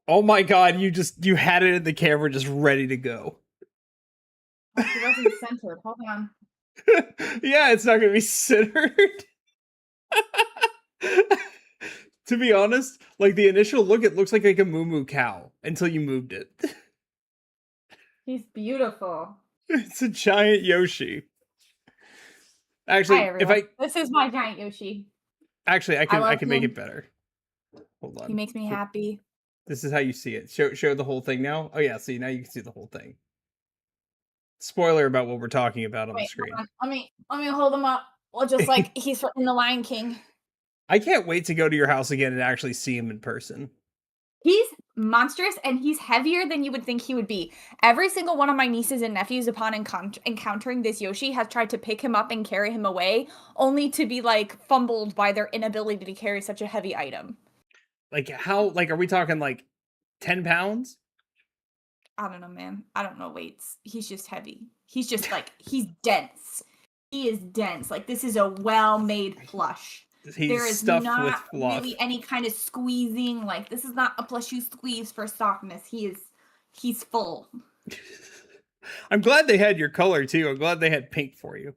Oh my god, you had it in the camera just ready to go. It wasn't centered. Hold on. Yeah, it's not gonna be centered. To be honest, like the initial look, it looks like a moo cow until you moved it. He's beautiful. It's a giant Yoshi. Actually, Hi, everyone. This is my giant Yoshi. Actually, I can make it better. Hold on. He makes me happy. This is how you see it. Show the whole thing now. Oh yeah, see, now you can see the whole thing. Spoiler about what we're talking about on the screen. Let me hold him up. Well, just like he's in The Lion King. I can't wait to go to your house again and actually see him in person. He's monstrous, and he's heavier than you would think he would be. Every single one of my nieces and nephews, upon encountering this Yoshi, has tried to pick him up and carry him away, only to be, like, fumbled by their inability to carry such a heavy item. Like, how, like, are we talking, like, 10 pounds? I don't know, man. I don't know weights. He's just heavy. He's just, like, he's dense. He is dense. Like, this is a well-made plush. There is not really any kind of squeezing. Like, this is not a plush you squeeze for softness. He's full. I'm glad they had your color too. I'm glad they had pink for you.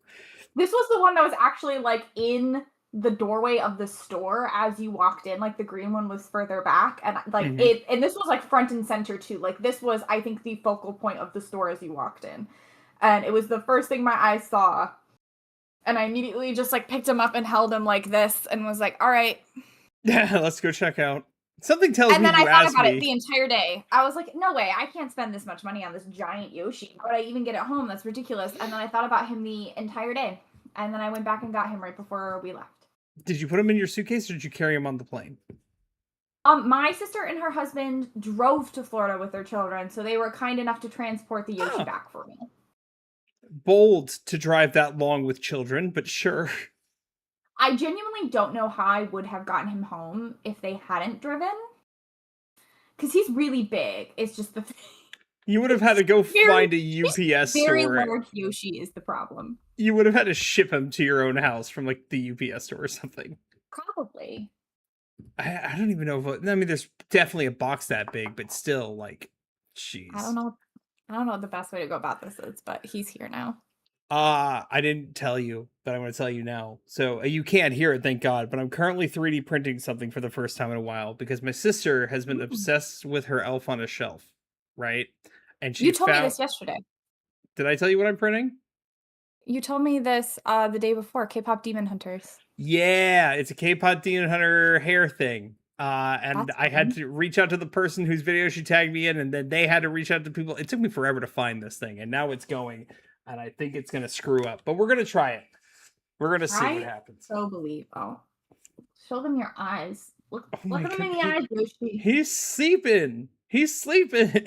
This was the one that was actually like in the doorway of the store as you walked in. Like the green one was further back, and like and this was like front and center too. Like this was, I think, the focal point of the store as you walked in, and it was the first thing my eyes saw. And I immediately just, like, picked him up and held him like this and was like, all right. Yeah, let's go check out. Something tells me you asked me. And then I thought about it the entire day. I was like, no way, I can't spend this much money on this giant Yoshi. How would I even get it home? That's ridiculous. And then I thought about him the entire day. And then I went back and got him right before we left. Did you put him in your suitcase or did you carry him on the plane? My sister and her husband drove to Florida with their children, so they were kind enough to transport the Yoshi back for me. Bold to drive that long with children, but sure. I genuinely don't know how I would have gotten him home if they hadn't driven. Because he's really big. It's just the thing. You would have had to go find a UPS store. Very large Yoshi is the problem. You would have had to ship him to your own house from like the UPS store or something. Probably. I don't even know if... I mean, there's definitely a box that big, but still, like, jeez. I don't know what the best way to go about this is, but he's here now. I didn't tell you, but I'm going to tell you now. So you can't hear it, thank God, but I'm currently 3D printing something for the first time in a while because my sister has been obsessed with her Elf on a Shelf, right? And you told me this yesterday. Did I tell you what I'm printing? You told me this the day before, K-pop Demon Hunters. Yeah, it's a K-pop Demon Hunter hair thing. And I had to reach out to the person whose video she tagged me in, and then they had to reach out to people. It took me forever to find this thing, and now it's going, and I think it's going to screw up. But we're going to try it. We're going to see what happens. So believe. Oh, show them your eyes. Look at him in the eyes, Yoshi. He's sleeping. He's sleeping.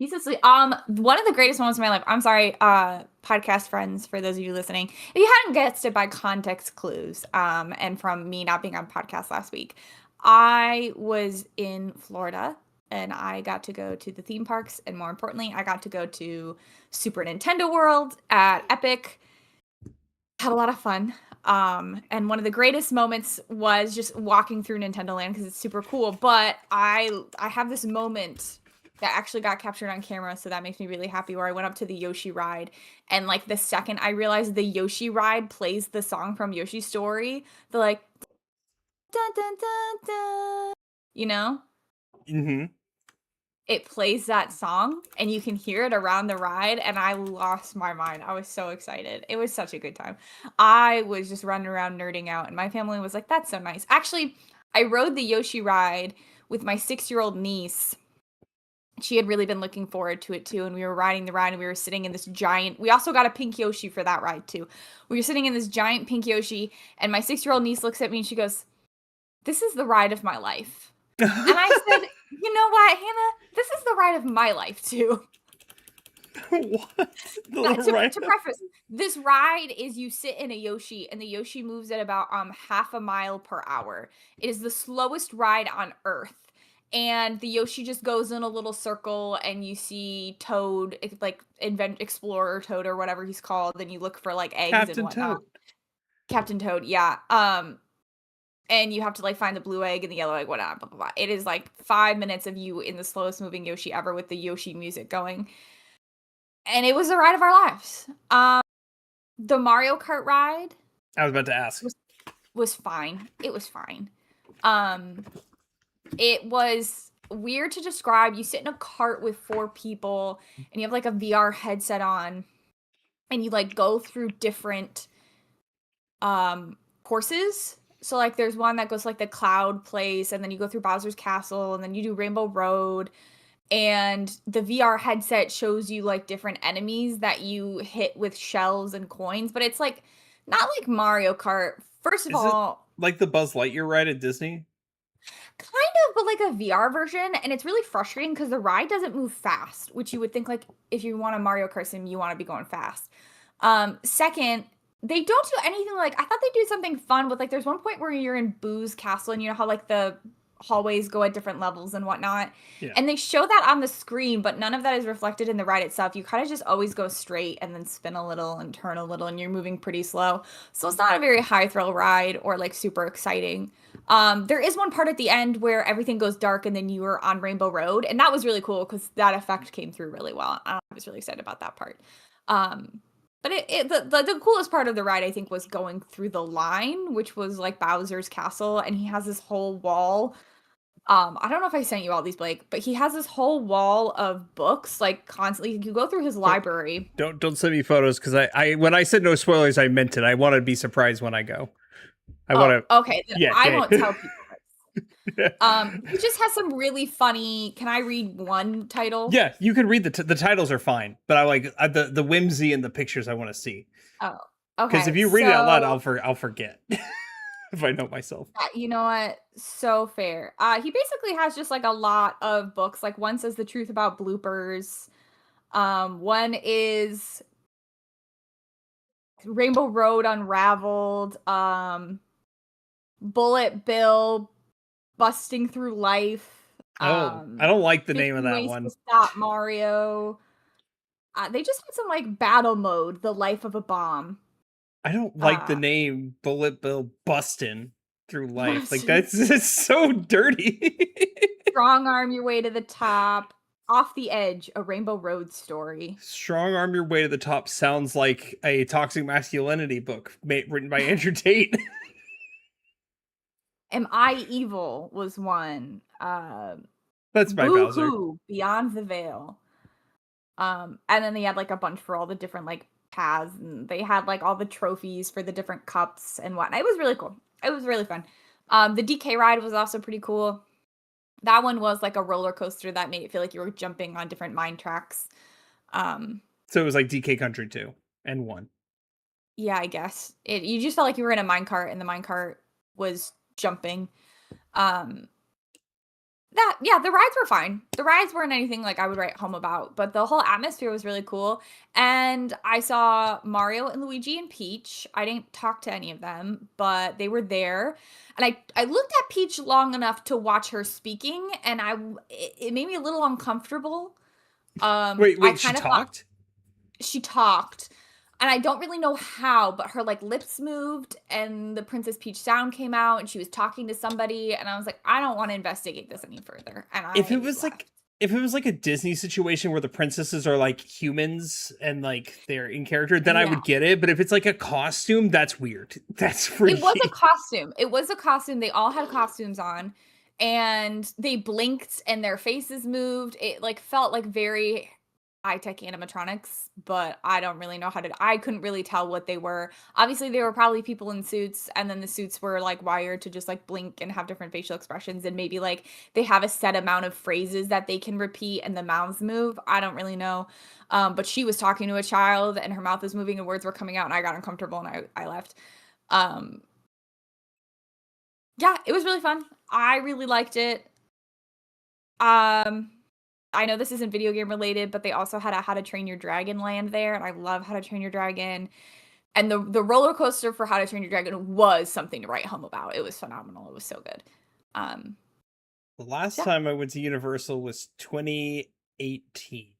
He's so sweet. One of the greatest moments of my life. I'm sorry, podcast friends, for those of you listening. If you hadn't guessed it by context clues, and from me not being on podcast last week, I was in Florida and I got to go to the theme parks, and more importantly, I got to go to Super Nintendo World at Epic. Had a lot of fun. And one of the greatest moments was just walking through Nintendo Land because it's super cool. But I have this moment that actually got captured on camera, so that makes me really happy, where I went up to the Yoshi ride, and like the second I realized the Yoshi ride plays the song from Yoshi's Story, the like dun dun dun dun, you know? Mm-hmm. It plays that song and you can hear it around the ride, and I lost my mind. I was so excited. It was such a good time. I was just running around nerding out, and my family was like, that's so nice. Actually, I rode the Yoshi ride with my 6-year-old niece. She had really been looking forward to it too, and we were riding the ride, and we were sitting in this giant, we also got a pink Yoshi for that ride too. We were sitting in this giant pink Yoshi, and my 6-year-old niece looks at me and she goes, this is the ride of my life. And I said, you know what, Hannah? This is the ride of my life, too. What? To preface, this ride is you sit in a Yoshi, and the Yoshi moves at about half a mile per hour. It is the slowest ride on Earth. And the Yoshi just goes in a little circle, and you see Toad, like Explorer Toad or whatever he's called, and you look for like eggs Captain and whatnot. Toad. Captain Toad, yeah. And you have to like find the blue egg and the yellow egg, whatnot, blah, blah, blah. It is like 5 minutes of you in the slowest moving Yoshi ever with the Yoshi music going. And it was the ride of our lives. The Mario Kart ride. I was about to ask. Was fine. It was fine. It was weird to describe. You sit in a cart with 4 people and you have like a VR headset on, and you like go through different courses. So, like, there's one that goes, like, the Cloud Place, and then you go through Bowser's Castle, and then you do Rainbow Road, and the VR headset shows you, like, different enemies that you hit with shells and coins, but it's, like, not like Mario Kart. First of all... like the Buzz Lightyear ride at Disney? Kind of, but, like, a VR version, and it's really frustrating because the ride doesn't move fast, which you would think, like, if you want a Mario Kart sim, you want to be going fast. Second... They don't do anything like, I thought they do something fun with, like, there's one point where you're in Boo's castle, and you know how, like, the hallways go at different levels and whatnot? Yeah. And they show that on the screen, but none of that is reflected in the ride itself. You kind of just always go straight and then spin a little and turn a little, and you're moving pretty slow. So it's not a very high thrill ride or, like, super exciting. There is one part at the end where everything goes dark and then you are on Rainbow Road, and that was really cool because that effect came through really well. I was really excited about that part. But the coolest part of the ride, I think, was going through the line, which was like Bowser's Castle, and he has this whole wall. I don't know if I sent you all these, Blake, but he has this whole wall of books, like constantly. You go through his library. Don't send me photos, because I when I said no spoilers, I meant it. I want to be surprised when I go. Okay. Yeah, I won't tell people. He just has some really funny. Can I read one title? Yeah, you can read the titles are fine, but I like the whimsy and the pictures I want to see. Oh, okay. Because if you read it out loud, I'll forget if I know myself. You know what? So fair. He basically has just like a lot of books. Like one says the truth about bloopers. One is Rainbow Road Unraveled. Bullet Bill Busting Through Life. I don't like the name of that one. Stop Mario. They just had some like battle mode, The Life of a Bomb. I don't like the name Bullet Bill Bustin' Through Life. Like it's so dirty. Strong Arm Your Way to the Top. Off the Edge, a Rainbow Road story. Strong Arm Your Way to the Top sounds like a toxic masculinity book written by Andrew Tate. Am I Evil was one. That's by Bowser. Beyond the Veil. And then they had like a bunch for all the different like paths, and they had like all the trophies for the different cups and whatnot. It was really cool. It was really fun. The DK ride was also pretty cool. That one was like a roller coaster that made it feel like you were jumping on different mine tracks. So it was like DK Country 2 and 1. Yeah, I guess. You just felt like you were in a minecart, and the minecart was jumping. The rides were fine. The rides weren't anything like I would write home about, but the whole atmosphere was really cool. And I saw Mario and Luigi and Peach. I didn't talk to any of them, but they were there. And I looked at Peach long enough to watch her speaking, and it made me a little uncomfortable. I Wait, she kind of thought talked? she talked, and I don't really know how, but her like lips moved and the Princess Peach sound came out and she was talking to somebody, and I was like, I don't want to investigate this any further. And If it I was left. like if it was like a Disney situation where the princesses are like humans and like they're in character, then I Yeah. would get it. But if it's like a costume, that's weird. That's It was a freaky. costume. It was a costume. They all had costumes on, and they blinked and their faces moved. It like felt like very high-tech animatronics, but I don't really know I couldn't really tell what they were. Obviously, they were probably people in suits, and then the suits were like wired to just like blink and have different facial expressions, and maybe like they have a set amount of phrases that they can repeat and the mouths move. I don't really know. But she was talking to a child and her mouth was moving and words were coming out, and I got uncomfortable and I left. Um, yeah, it was really fun. I really liked it. Um, I know this isn't video game related, but they also had a How to Train Your Dragon land there, and I love How to Train Your Dragon. And the roller coaster for How to Train Your Dragon was something to write home about. It was phenomenal. It was so good. Um, The last yeah, time I went to Universal was 2018.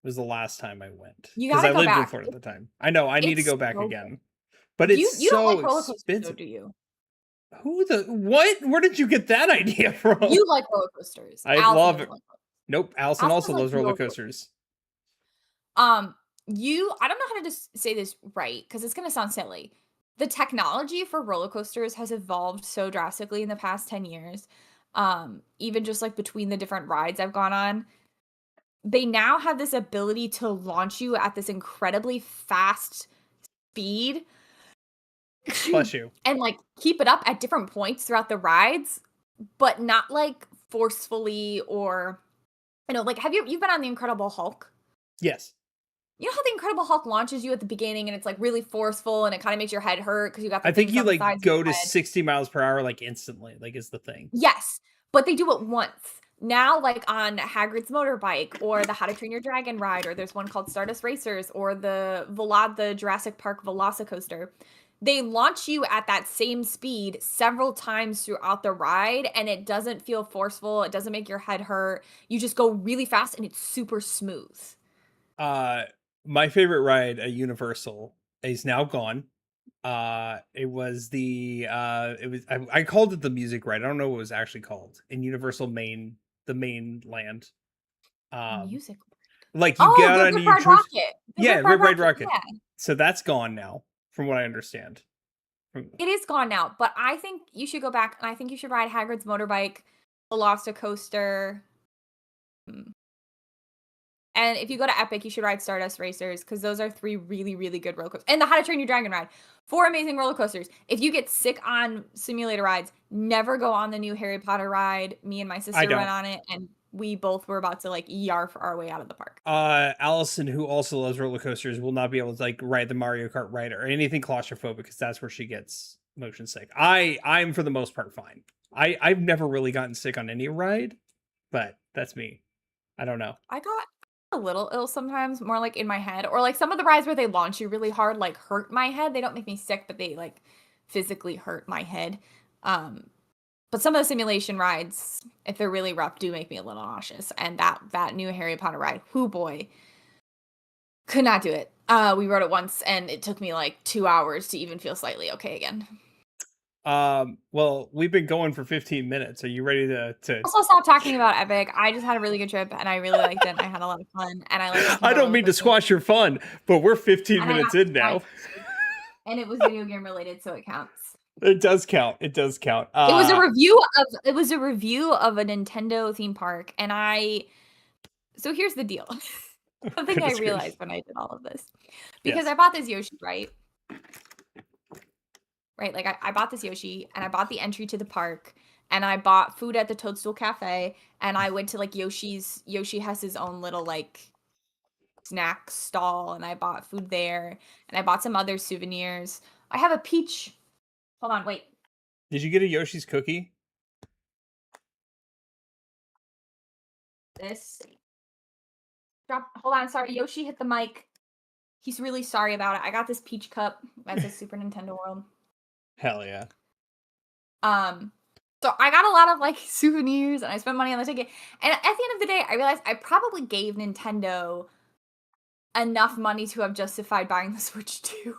Was the last time I went you because gotta I go lived in back. Florida at the time. I know I need to It's go back so good. again, but it's You don't so like roller coasters, though, expensive. do you? Who the what? Where did you get that idea from? You like roller coasters. I Allison love doesn't it. like roller Nope. coasters. Allison Allison also doesn't like loves roller roller coasters. coasters. I don't know how to just say this right because it's gonna sound silly. The technology for roller coasters has evolved so drastically in the past 10 years. Even just like between the different rides I've gone on, they now have this ability to launch you at this incredibly fast speed Bless you. and like keep it up at different points throughout the rides, but not like forcefully or like you've been on the Incredible Hulk? Yes. You know how the Incredible Hulk launches you at the beginning and it's like really forceful and it kind of makes your head hurt because you got the I think things you on the like sides of go your to head. 60 miles per hour like instantly, like is the thing. Yes, but they do it once. Now, like on Hagrid's motorbike or the How to Train Your Dragon ride, or there's one called Stardust Racers or the Jurassic Park Velocicoaster. They launch you at that same speed several times throughout the ride, and it doesn't feel forceful. It doesn't make your head hurt. You just go really fast, and it's super smooth. Uh my favorite ride at Universal is now gone. It was I called it the music ride. I don't know what it was actually called in Universal Main, the main land. Um Music. like you get Oh, out the on Rip you Ride Rocket. The yeah, Rip Ride Rip Ride Rocket. Rocket. Yeah. So that's gone now, from what I understand. It is gone now, but I think you should go back and I think you should ride Hagrid's motorbike, Velocicoaster. mm, And if you go to Epic, you should ride Stardust Racers because those are three really, really good roller coasters. And the How to Train Your Dragon ride. Four amazing roller coasters. If you get sick on simulator rides, never go on the new Harry Potter ride. Me and my I sister went don't. on it, and we both were about to like yarf our way out of the park. Allison, who also loves roller coasters, will not be able to like ride the Mario Kart ride or anything claustrophobic because that's where she gets motion sick. I'm for the most part fine. I've never really gotten sick on any ride, but that's me. I don't know. I got a little ill sometimes, more like in my head, or like some of the rides where they launch you really hard, like hurt my head. They don't make me sick, but they like physically hurt my head. Um, but some of the simulation rides, if they're really rough, do make me a little nauseous. And that new Harry Potter ride, whoo boy, could not do it. We rode it once, and it took me like 2 hours to even feel slightly okay again. Well, we've been going for 15 minutes. Are you ready to Also, stop talking about Epic. I just had a really good trip, and I really liked it. And I had a lot of fun, and I like looking I at don't roller mean to coasters. squash your fun, but we're 15 And I minutes got in now. and it was video game related, so it counts. It does count. It does count. It was a review of a Nintendo theme park, and so here's the deal. The thing I Goodness gracious. realized when I did all of this. Because Yes. I bought this Yoshi, right? Right, like I bought this Yoshi and I bought the entry to the park and I bought food at the Toadstool Cafe and I went to like Yoshi has his own little like snack stall and I bought food there and I bought some other souvenirs. I have a peach. Hold on, wait. Did you get a Yoshi's cookie? this. Hold on, sorry, Yoshi hit the mic. He's really sorry about it. I got this peach cup. That's a Super Nintendo World. Hell yeah. So I got a lot of like souvenirs and I spent money on the ticket. And at the end of the day, I realized I probably gave Nintendo enough money to have justified buying the Switch 2.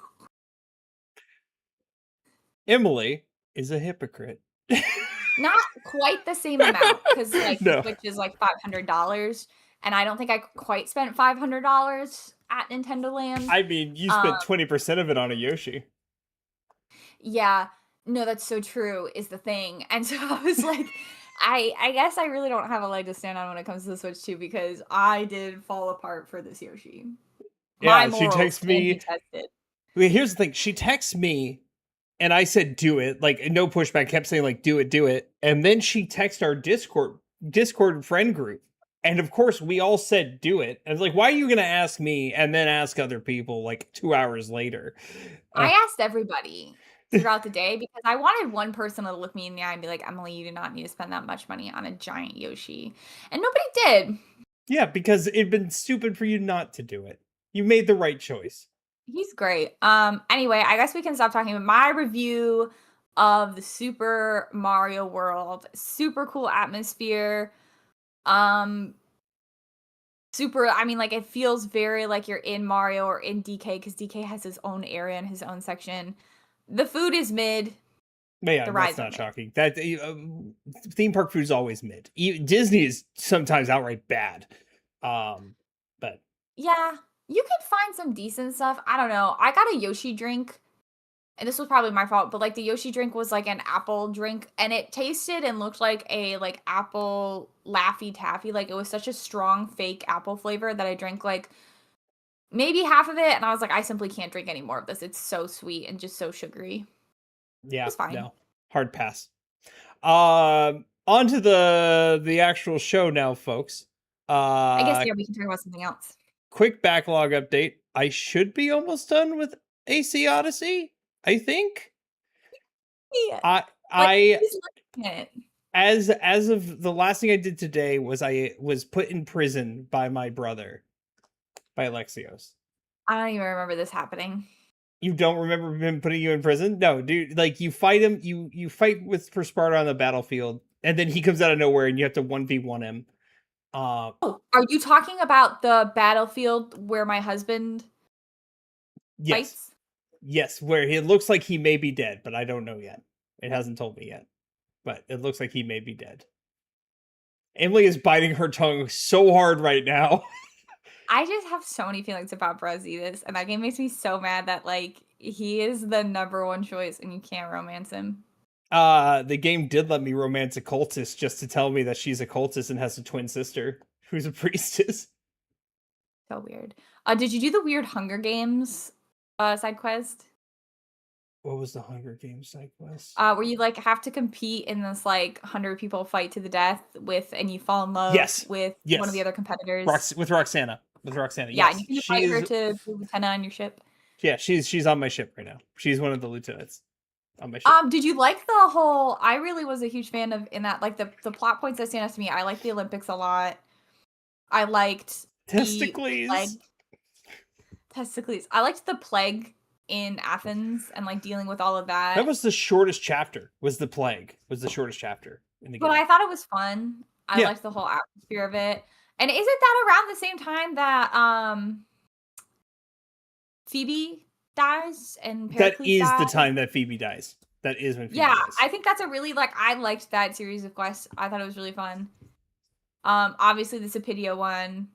Emily is a hypocrite. Not quite the same amount, because like No. the Switch is like $500, and I don't think I quite spent $500 at Nintendo Land. I mean, you spent 20% of it on a Yoshi. Yeah, no, that's so true, is the thing. And so I was like, I guess I really don't have a leg to stand on when it comes to the Switch 2, because I did fall apart for this Yoshi. Yeah, she texts me. Tested. Wait, here's the thing. She texts me, and I said, do it. Like, no pushback. Kept saying, like, do it. And then she texted our Discord friend group. And of course, we all said, do it. And it's like, why are you going to ask me and then ask other people, like, 2 hours later? I asked everybody throughout the day, because I wanted one person to look me in the eye and be like, Emily, you do not need to spend that much money on a giant Yoshi. And nobody did. Yeah, because it'd been stupid for you not to do it. You made the right choice. He's great. Anyway, I guess we can stop talking about my review of the Super Mario World. Super cool atmosphere. Super, I mean, like, it feels very like you're in Mario or in DK, because DK has his own area and his own section. The food is mid. But yeah, that's not shocking. That theme park food is always mid. Disney is sometimes outright bad. But yeah, you could find some decent stuff. I don't know. I got a Yoshi drink, and this was probably my fault, but like the Yoshi drink was like an apple drink, and it tasted and looked like a like apple Laffy Taffy. Like, it was such a strong fake apple flavor that I drank like maybe half of it, and I was like, I simply can't drink any more of this. It's so sweet and just so sugary. Yeah, it's fine. No, hard pass. On to the actual show now, folks. I guess we can talk about something else. Quick backlog update. I should be almost done with AC Odyssey, I think. Yeah. As of the last thing I did today was I was put in prison by my brother, by Alexios. I don't even remember this happening. You don't remember him putting you in prison? No, dude. Like, you fight him, you fight with for Sparta on the battlefield, and then he comes out of nowhere, and you have to 1v1 him. Are you talking about the battlefield where my husband fights? Yes, where it looks like he may be dead, but I don't know yet. It hasn't told me yet, but it looks like he may be dead. Emily is biting her tongue so hard right now. I just have so many feelings about Brazitas, and that game makes me so mad that, like, he is the number one choice and you can't romance him. The game did let me romance a cultist just to tell me that she's a cultist and has a twin sister who's a priestess. So weird. Did you do the weird Hunger Games side quest? What was the Hunger Games side quest? Where you like have to compete in this like 100 people fight to the death and you fall in love with one of the other competitors. With Roxana. Yeah, and you can invite her to be lieutenant on your ship. Yeah, she's on my ship right now. She's one of the lieutenants on my ship. Did you like the whole? I really was a huge fan of in that like the plot points that stand out to me. I liked the Olympics a lot. I liked Testicles. I liked the plague in Athens and like dealing with all of that. That was the shortest chapter. Was the plague? Was the shortest chapter in the game. But I thought it was fun. I liked the whole atmosphere of it. And isn't that around the same time that Phoebe dies and Pericles That is dies? the time that Phoebe dies. That is when Phoebe dies. I think that's a really I liked that series of quests. I thought it was really fun. Obviously the Sapidio one.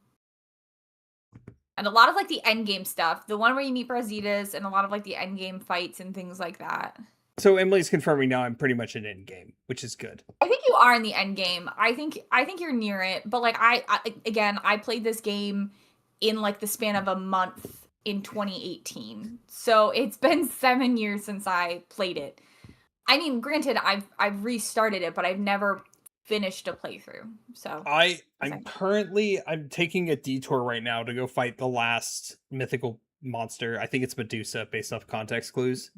And a lot of like the end game stuff. The one where you meet Brazitas and a lot of like the end game fights and things like that. So Emily's confirming now I'm pretty much in end game, which is good. I think you are in the end game. I think you're near it. But like I played this game in like the span of a month in 2018. So it's been 7 years since I played it. I mean, granted, I've restarted it, but I've never finished a playthrough. So I'm taking a detour right now to go fight the last mythical monster. I think it's Medusa based off context clues.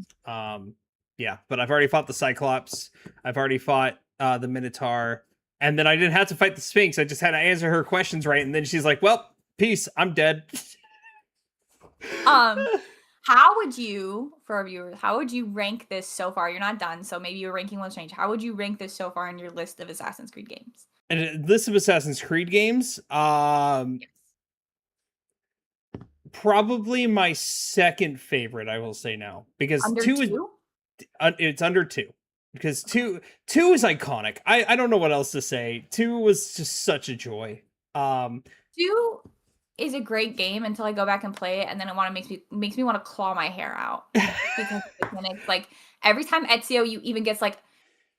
Yeah, but I've already fought the Cyclops. I've already fought the Minotaur, And then I didn't have to fight the Sphinx. I just had to answer her questions right. And then she's like, well, peace, I'm dead. How would you, for our viewers, how would you rank this so far? You're not done, so maybe your ranking will change. How would you rank this so far in your list of Assassin's Creed games? And a list of Assassin's Creed games, Yes. probably my second favorite, I will say now. Because Under 2 2? it's under 2. Because two is iconic. I don't know what else to say. 2 was just such a joy. 2 is a great game until I go back and play it, and then it makes me want to claw my hair out because it's like every time Ezio you even gets like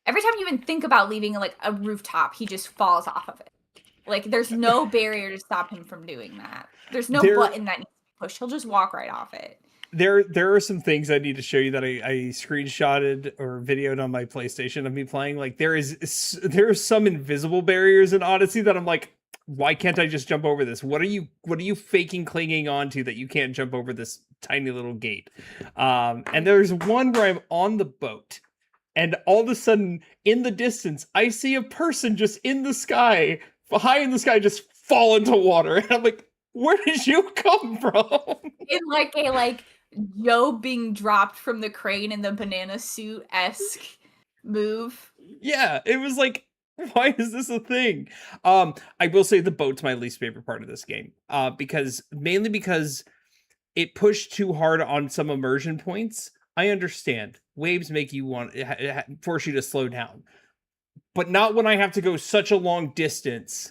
every time you even think about leaving like a rooftop, he just falls off of it. Like there's no barrier to stop him from doing that. There's no button that needs to be pushed. He'll just walk right off it. There are some things I need to show you that I screenshotted or videoed on my PlayStation of me playing. Like there are some invisible barriers in Odyssey that I'm like, why can't I just jump over this? What are you faking clinging onto that you can't jump over this tiny little gate? And there's one where I'm on the boat, and all of a sudden in the distance I see a person just in the sky, high in the sky, just fall into water, and I'm like, where did you come from? In like a Joe being dropped from the crane in the banana suit-esque move. Yeah, it was like, why is this a thing? I will say the boat's my least favorite part of this game. Mainly because it pushed too hard on some immersion points. I understand. Waves make you force you to slow down. But not when I have to go such a long distance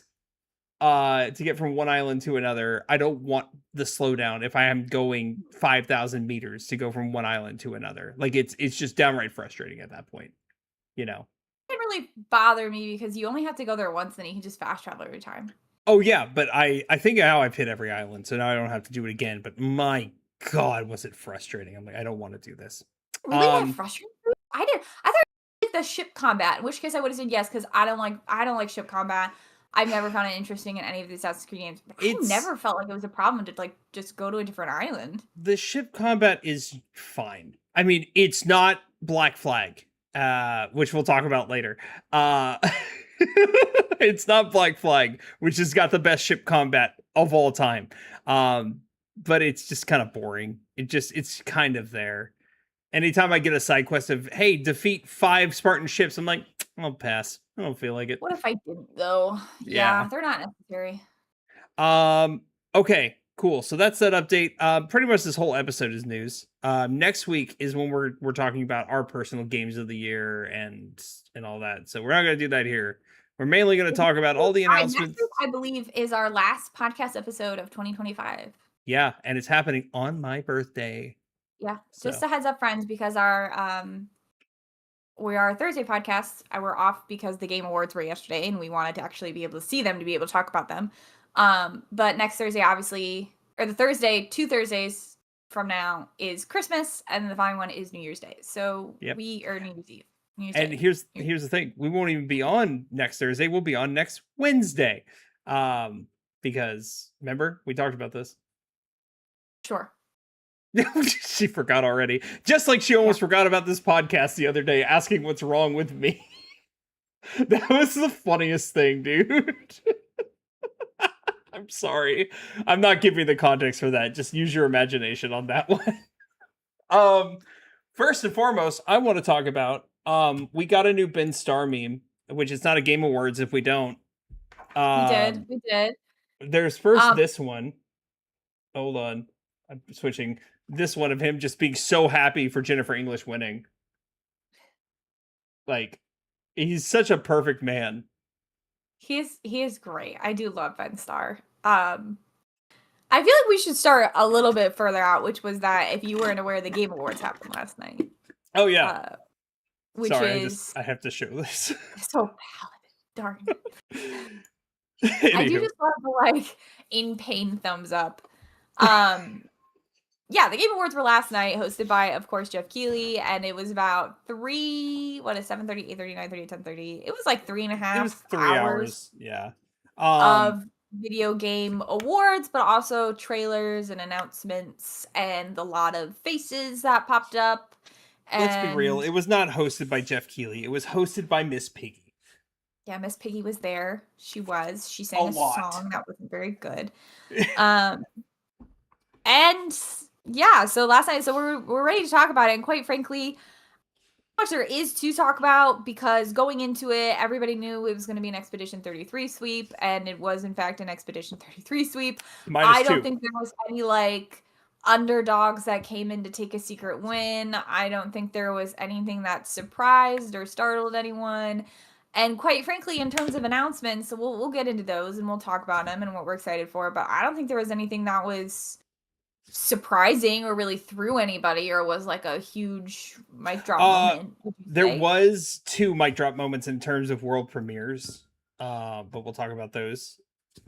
to get from one island to another. I don't want the slowdown if I am going 5,000 meters to go from one island to another. Like it's just downright frustrating at that point, you know. It didn't really bother me because you only have to go there once, then you can just fast travel every time. Oh yeah, but I think now I've hit every island, so now I don't have to do it again. But my God, was it frustrating? I'm like, I don't want to do this. Really that frustrating? I thought the ship combat, in which case I would have said yes, because I don't like ship combat. I've never found it interesting in any of the Assassin's Creed games. But I never felt like it was a problem to like just go to a different island. The ship combat is fine. I mean, it's not Black Flag, which we'll talk about later. It's not Black Flag, which has got the best ship combat of all time. But it's just kind of boring. It's kind of there. Anytime I get a side quest of, hey, defeat 5 Spartan ships, I'm like, I'll pass. I don't feel like it. What if I didn't though? Yeah, they're not necessary. Okay, cool. So that's that update. Pretty much this whole episode is news. Next week is when we're talking about our personal games of the year and all that. So we're not gonna do that here. We're mainly gonna talk about all the announcements. Next week, I believe, is our last podcast episode of 2025. Yeah, and it's happening on my birthday. Yeah, just a heads up, friends, because we are a Thursday podcast. We're off because the Game Awards were yesterday, and we wanted to actually be able to see them to be able to talk about them. But next Thursday, obviously, or the Thursday, 2 Thursdays from now is Christmas, and the following one is New Year's Day. So we are New Year's Eve. And here's the thing: we won't even be on next Thursday. We'll be on next Wednesday, because remember we talked about this. Sure. She forgot already. Just like she almost forgot about this podcast the other day, asking what's wrong with me. That was the funniest thing, dude. I'm sorry. I'm not giving the context for that. Just use your imagination on that one. First and foremost, I want to talk about we got a new Ben Starr meme, which is not a Game Awards if we don't. We did. There's first this one. Hold on. I'm switching. This one of him just being so happy for Jennifer English winning. Like, he's such a perfect man. He is great. I do love Ben Starr. I feel like we should start a little bit further out, which was that if you weren't aware, the Game Awards happened last night. Oh yeah. Sorry, I have to show this. So valid. Darn it. I do just love the in pain thumbs up. Yeah, the Game Awards were last night, hosted by, of course, Jeff Keighley, and it was about 7:30, 8:30, 9:30, 10:30. It was like 3.5 It was 3 hours. Yeah. Of video game awards, but also trailers and announcements and a lot of faces that popped up. Let's be real. It was not hosted by Jeff Keighley. It was hosted by Miss Piggy. Yeah, Miss Piggy was there. She A sang a lot. song that wasn't very good. Um, and yeah, so last night, so we're ready to talk about it. And quite frankly, much there is to talk about because going into it, everybody knew it was going to be an Expedition 33 sweep, and it was in fact an Expedition 33 sweep. I don't -2. think there was any like underdogs that came in to take a secret win. I don't think there was anything that surprised or startled anyone. And quite frankly, in terms of announcements, so we'll get into those and we'll talk about them and what we're excited for. But I don't think there was anything that was surprising or really threw anybody or was like a huge mic drop moment. Would you There say? was 2 mic drop moments in terms of world premieres, but we'll talk about those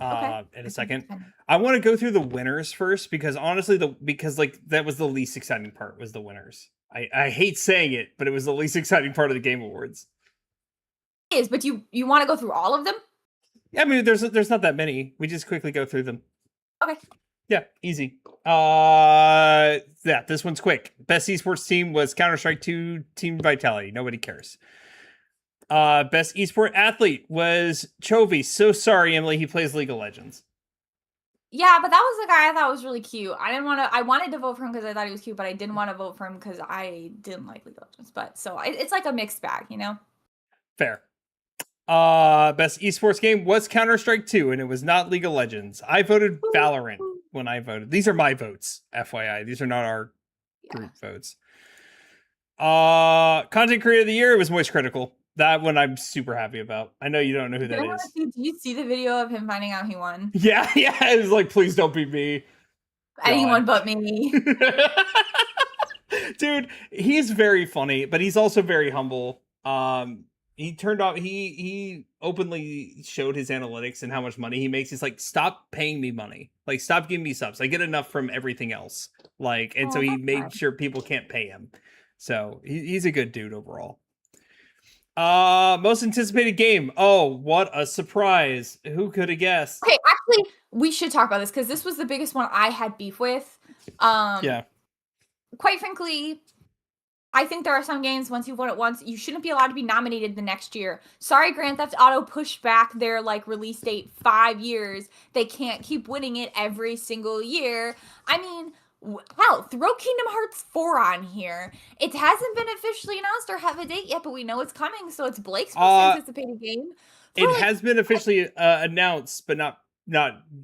Okay. in a second. I want to go through the winners first because honestly, because like that was the least exciting part was the winners. I hate saying it, but it was the least exciting part of the Game Awards. It is, but you want to go through all of them? Yeah, I mean, there's not that many. We just quickly go through them. Okay. Yeah, easy. Yeah, this one's quick. Best esports team was Counter-Strike 2 Team Vitality. Nobody cares. Best esport athlete was Chovy. So sorry, Emily. He plays League of Legends. Yeah, but that was the guy I thought was really cute. I wanted to vote for him because I thought he was cute, but I didn't want to vote for him because I didn't like League of Legends. But so it's like a mixed bag, you know? Fair. Best esports game was Counter-Strike 2, and it was not League of Legends. I voted Valorant when I voted. These are my votes, FYI. These are not our group votes. Content creator of the year, it was Moist Critical. That one I'm super happy about. I know you don't know who that is. Did you see the video of him finding out he won? Yeah, it was like, please don't be me. Anyone but me. Dude, he's very funny, but he's also very humble. He openly showed his analytics and how much money he makes. He's like, stop paying me money. Like, stop giving me subs. I get enough from everything else. Like, and so he made sure people can't pay him. So he's a good dude overall. Most anticipated game. Oh, what a surprise. Who could have guessed? Okay, actually, we should talk about this because this was the biggest one I had beef with. Yeah. Quite frankly, I think there are some games, once you've won it once, you shouldn't be allowed to be nominated the next year. Sorry, Grand Theft Auto pushed back their like release date 5 years. They can't keep winning it every single year. I mean, hell, throw Kingdom Hearts 4 on here. It hasn't been officially announced or have a date yet, but we know it's coming, so it's Blake's most anticipated game. It has been officially announced, but not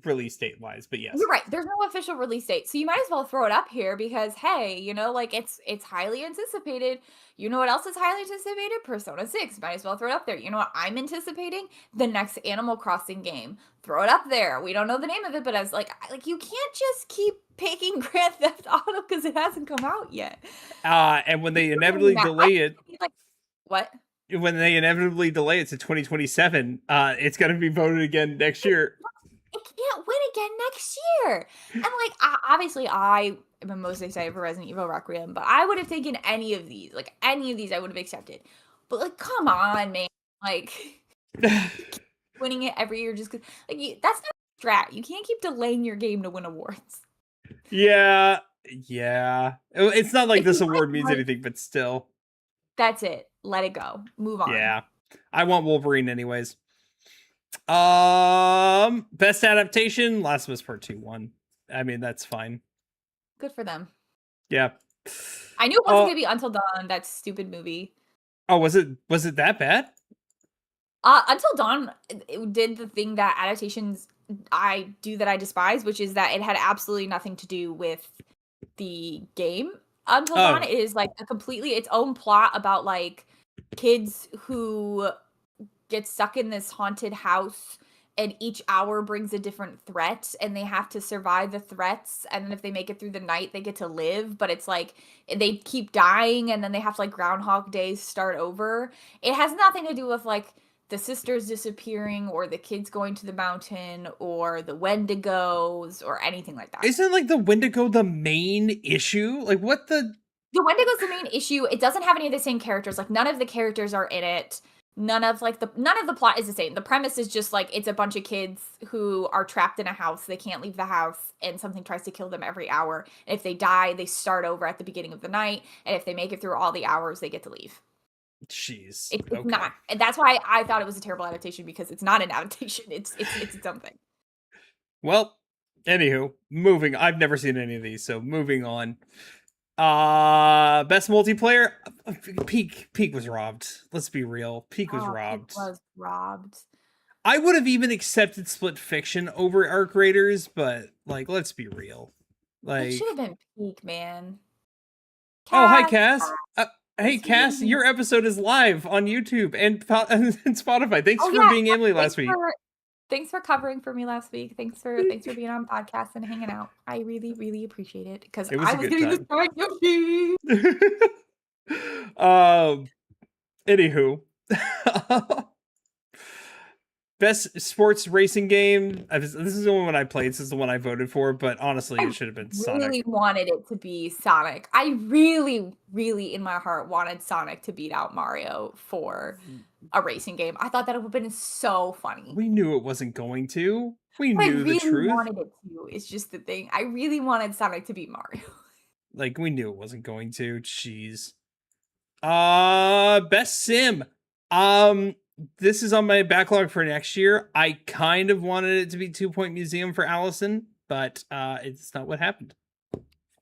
release date wise, but yes. You're right. There's no official release date. So you might as well throw it up here because hey, you know, like it's highly anticipated. You know what else is highly anticipated? Persona 6. Might as well throw it up there. You know what I'm anticipating? The next Animal Crossing game. Throw it up there. We don't know the name of it, but as like you can't just keep picking Grand Theft Auto because it hasn't come out yet. And when they inevitably delay it, like what? When they inevitably delay it to 2027, it's going to be voted again next year. It can't win again next year. And like, obviously, I am most excited for Resident Evil Requiem, but I would have taken any of these. Like, any of these, I would have accepted. But like, come on, man. Like, winning it every year just because, like, that's not a strat. You can't keep delaying your game to win awards. Yeah. It's not like this award means anything, but still. That's it. Let it go. Move on. Yeah. I want Wolverine anyways. Best adaptation, Last of Us Part 2 won. I mean, that's fine. Good for them. Yeah. I knew it wasn't gonna be Until Dawn, that stupid movie. Oh, was it that bad? Until Dawn it did the thing that adaptations I despise, which is that it had absolutely nothing to do with the game. Until Dawn is like a completely its own plot about like kids who get stuck in this haunted house and each hour brings a different threat and they have to survive the threats, and then if they make it through the night they get to live, but it's like they keep dying and then they have to like Groundhog Days start over. It has nothing to do with like the sisters disappearing or the kids going to the mountain or the Wendigos or anything like that. Isn't like the Wendigo the main issue? Like what the Wendigo's the main issue. It doesn't have any of the same characters. Like none of the characters are in it. None of the plot is the same. The premise is just like it's a bunch of kids who are trapped in a house. They can't leave the house and something tries to kill them every hour. And if they die, they start over at the beginning of the night. And if they make it through all the hours, they get to leave. Jeez. It's Okay. not. And that's why I thought it was a terrible adaptation, because it's not an adaptation. It's its own thing. Well, anywho, moving. I've never seen any of these, so moving on. Best multiplayer. Peak was robbed. Let's be real. Peak was Oh, Peak robbed. was robbed. I would have even accepted Split Fiction over Arc Raiders, but like, let's be real. It should Like, have been Peak, man. oh, hi, Cass, Cass. Hey, thanks for being Cass, here. your episode is live on YouTube and Spotify. Thanks Oh for yeah, being Emily last week. thanks for covering for me last week. Thanks for being on podcast and hanging out. I really, really appreciate it, because It was I a was good getting time. this Yoshi. Anywho. Best sports racing game. This is the one I played. This is the one I voted for, but honestly, it should have been Sonic. I really wanted it to be Sonic. I really, really, in my heart, wanted Sonic to beat out Mario for a racing game. I thought that it would have been so funny. We knew it wasn't going to. We But knew the truth. I really wanted it to. It's just the thing. I really wanted Sonic to beat Mario. Like, we knew it wasn't going to. Jeez. Best sim. This is on my backlog for next year. I kind of wanted it to be 2 Point Museum for Allison, but it's not what happened.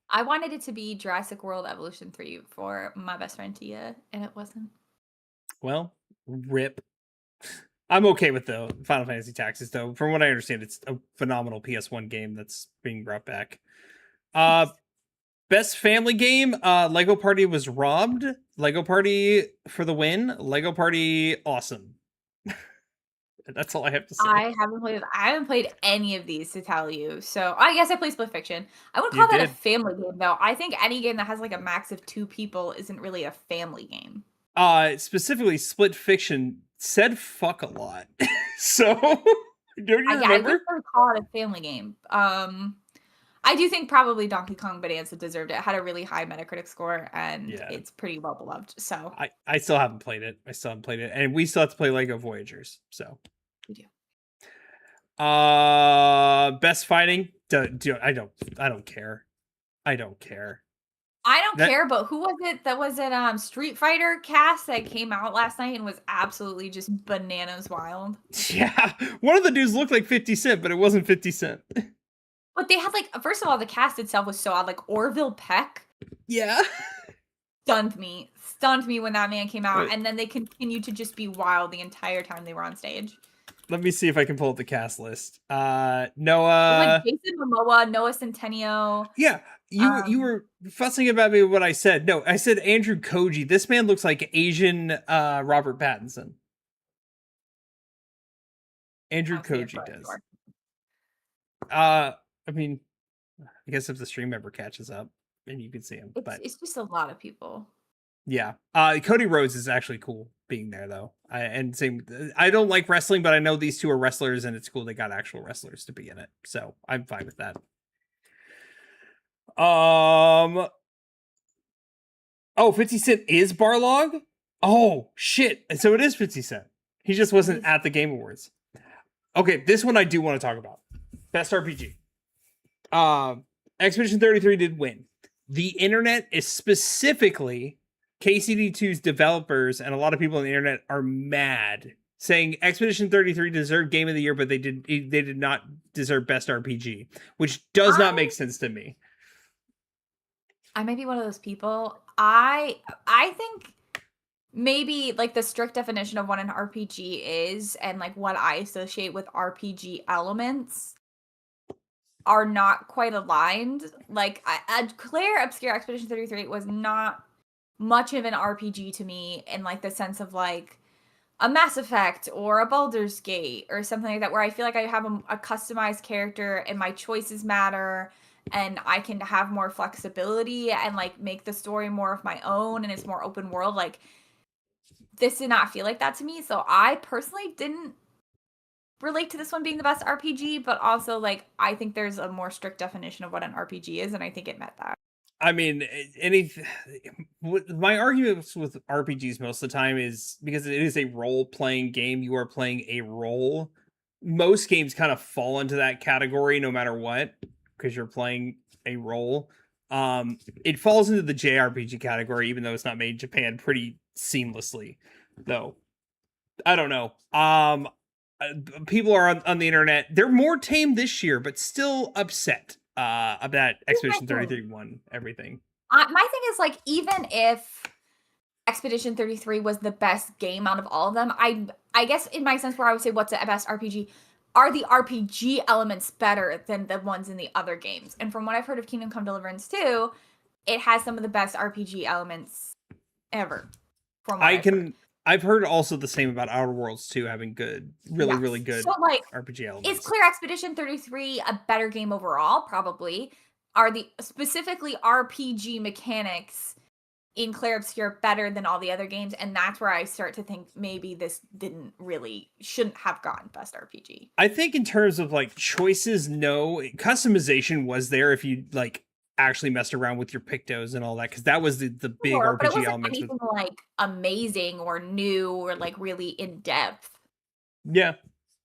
I wanted it to be Jurassic World Evolution 3 for my best friend Tia, and it wasn't. Well, rip. I'm okay with the Final Fantasy Tactics, though. From what I understand, it's a phenomenal PS1 game that's being brought back. Best family game, Lego Party was robbed. Lego Party for the win. Lego Party, awesome. That's all I have to say. I haven't played any of these, to tell you. So I guess I play Split Fiction. I wouldn't call that a family game, though. I think any game that has like a max of 2 people isn't really a family game. Specifically, Split Fiction said fuck a lot. So, don't you remember? I wouldn't really call it a family game. I do think probably Donkey Kong Bonanza deserved it. It had a really high Metacritic score, and it's pretty well beloved. So I still haven't played it. And we still have to play Lego Voyagers. So we do. Best fighting. I don't care. I don't care. I don't care, but who was it that was in Street Fighter cast that came out last night and was absolutely just bananas wild? Yeah, one of the dudes looked like 50 Cent, but it wasn't 50 Cent. But they had, like, first of all, the cast itself was so odd. Like, Orville Peck. Yeah. Stunned me when that man came out. Right. And then they continued to just be wild the entire time they were on stage. Let me see if I can pull up the cast list. Noah. Like Jason Momoa, Noah Centineo. Yeah. You were fussing about me what I said. No, I said Andrew Koji. This man looks like Asian Robert Pattinson. Andrew Koji does. I mean, I guess if the stream member catches up, then you can see him. It's just a lot of people. Yeah. Cody Rhodes is actually cool being there, though. I don't like wrestling, but I know these two are wrestlers, and it's cool they got actual wrestlers to be in it. So I'm fine with that. Oh, 50 Cent is Barlog? Oh, shit. So it is 50 Cent. He just wasn't at the Game Awards. Okay, this one I do want to talk about. Best RPG. Expedition 33 did win. The internet is specifically KCD2's developers, and a lot of people on the internet are mad, saying Expedition 33 deserved Game of the Year, but they did not deserve Best RPG, which does not make sense to me. I might be one of those people. I think maybe like the strict definition of what an RPG is and like what I associate with RPG elements are not quite aligned. Like Claire Obscure Expedition 33 was not much of an RPG to me in like the sense of like a Mass Effect or a Baldur's Gate or something like that, where I feel like I have a customized character and my choices matter and I can have more flexibility and like make the story more of my own and it's more open world. Like this did not feel like that to me. So I personally didn't relate to this one being the best RPG, but also like I think there's a more strict definition of what an RPG is, and I think it met that. I mean, my arguments with RPGs most of the time is because it is a role-playing game. You are playing a role. Most games kind of fall into that category no matter what, because you're playing a role. It falls into the JRPG category, even though it's not made in Japan, pretty seamlessly, though. I don't know. People are on the internet. They're more tame this year, but still upset about Expedition 33 won everything. My thing is, like, even if Expedition 33 was the best game out of all of them, I guess in my sense where I would say what's the best RPG, are the RPG elements better than the ones in the other games? And from what I've heard of Kingdom Come Deliverance 2, it has some of the best RPG elements ever. From what I've heard also the same about Outer Worlds 2 having good, really good RPG elements. Is Clear Expedition 33 a better game overall? Probably. Are the specifically RPG mechanics in Clair Obscur better than all the other games? And that's where I start to think maybe this shouldn't have gotten best RPG. I think in terms of like choices, no. Customization was there if you like actually messed around with your pictos and all that, because that was the big RPG but it wasn't elements. Anything like amazing or new or like really in depth. Yeah,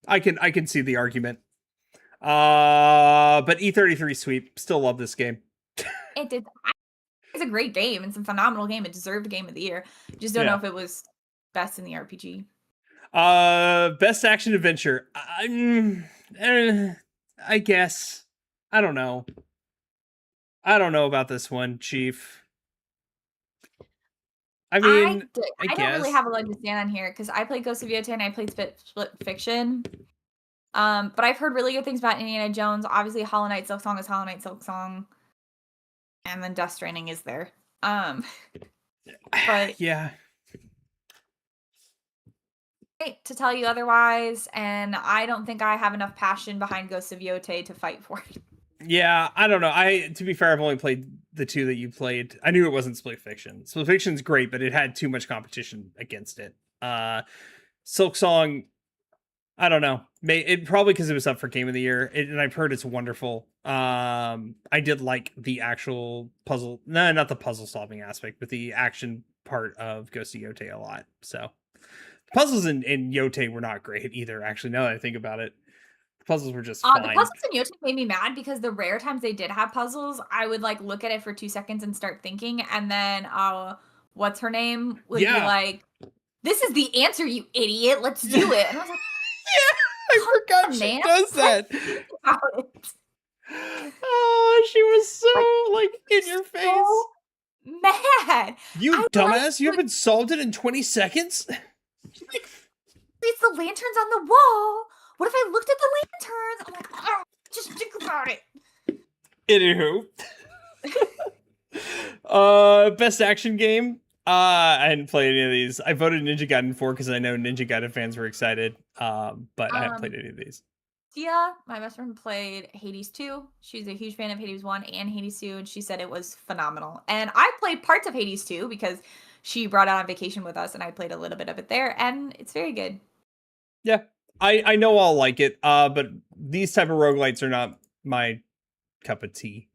I can see the argument. But E33 sweep, still love this game. It did. It's a great game. It's a phenomenal game. It deserved Game of the Year. Just don't know if it was best in the RPG. Best action adventure. I guess. I don't know. I don't know about this one, Chief. I mean, I don't really have a leg to stand on here because I played Ghost of Yota and I played Split Fiction. But I've heard really good things about Indiana Jones. Obviously, Hollow Knight Silksong is Hollow Knight Silksong. And then Death Stranding is there. But yeah. To tell you otherwise, and I don't think I have enough passion behind Ghost of Yota to fight for it. Yeah, I don't know. To be fair, I've only played the two that you played. I knew it wasn't Split Fiction. Split Fiction's great, but it had too much competition against it. Silksong, I don't know. It probably because it was up for Game of the Year, and I've heard it's wonderful. I did like the actual puzzle, not the puzzle solving aspect, but the action part of Ghost of Yota a lot. So puzzles in Yota were not great either. Actually, now that I think about it, the puzzles were just fine. The puzzles in Yota made me mad because the rare times they did have puzzles, I would like look at it for 2 seconds and start thinking, and then what's her name would be like, "This is the answer, you idiot! Let's do it." And I was like, "Yeah, I forgot she does that." Oh, she was so like in your face. Mad. You dumbass! You haven't solved it in 20 seconds. She's like, "It's the lanterns on the wall. What if I looked at the lanterns?" I'm like, "Oh, just think about it." Anywho, best action game. I hadn't played any of these. I voted Ninja Gaiden 4 because I know Ninja Gaiden fans were excited. But I haven't played any of these. Tia, my best friend, played Hades 2. She's a huge fan of Hades 1 and Hades 2, and she said it was phenomenal. And I played parts of Hades 2 because she brought it on vacation with us, and I played a little bit of it there, and it's very good. Yeah, I know I'll like it, but these type of roguelites are not my cup of tea.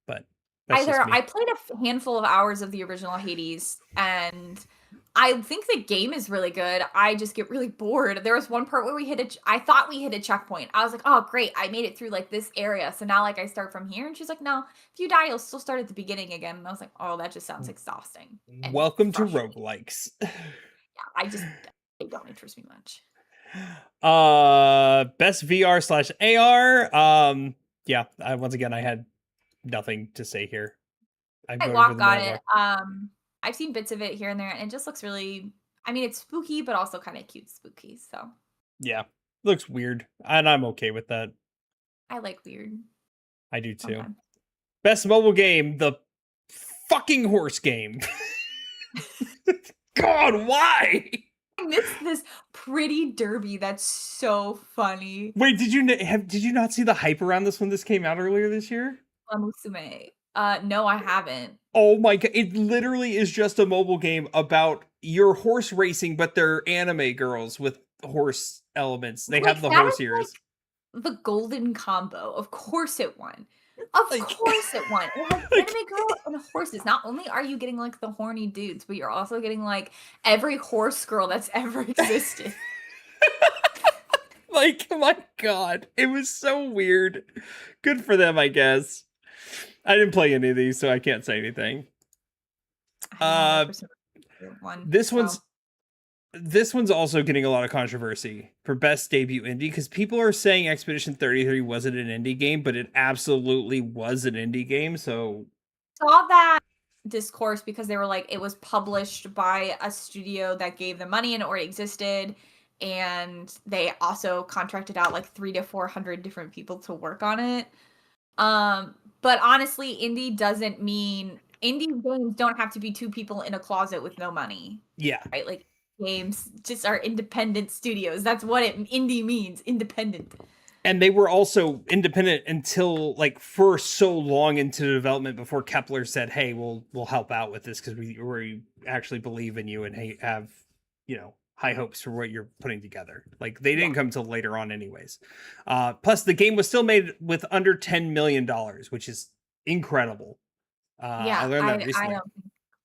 But I played a handful of hours of the original Hades, and I think the game is really good. I just get really bored. There was one part where I thought we hit a checkpoint. I was like, "Oh, great. I made it through like this area. So now like I start from here." And she's like, "No, if you die, you'll still start at the beginning again." And I was like, "Oh, that just sounds exhausting." Welcome to roguelikes. Yeah, they don't interest me much. Best VR/AR. Yeah, once again, I had nothing to say here. Walk got it. I've seen bits of it here and there, and it just looks really, I mean, it's spooky, but also kind of cute spooky, so. Yeah, looks weird, and I'm okay with that. I like weird. I do too. Okay. Best mobile game, the fucking horse game. God, why? I missed this Pretty Derby. That's so funny. Wait, did you not see the hype around this when this came out earlier this year? Musume. No, I haven't. Oh my god, it literally is just a mobile game about your horse racing, but they're anime girls with horse elements. They have the horse ears. Like the golden combo. Of course it won. Of course it won. It has anime girl and horses. Not only are you getting like the horny dudes, but you're also getting like every horse girl that's ever existed. Like, my god. It was so weird. Good for them, I guess. I didn't play any of these, so I can't say anything. one. This so. one's also getting a lot of controversy for best debut indie because people are saying Expedition 33 wasn't an indie game, but it absolutely was an indie game. So saw that discourse because they were like, it was published by a studio that gave them money and already existed, and they also contracted out like 300 to 400 different people to work on it. But honestly, indie doesn't mean indie games don't have to be two people in a closet with no money. yeah, right? Like games just are independent studios. That's what indie means, independent. and they were also independent until like for so long into development before Kepler said, "Hey, we'll help out with this because we actually believe in you and have high hopes for what you're putting together." Like they didn't come till later on, anyways. Plus, the game was still made with under $10 million, which is incredible. I learned that recently.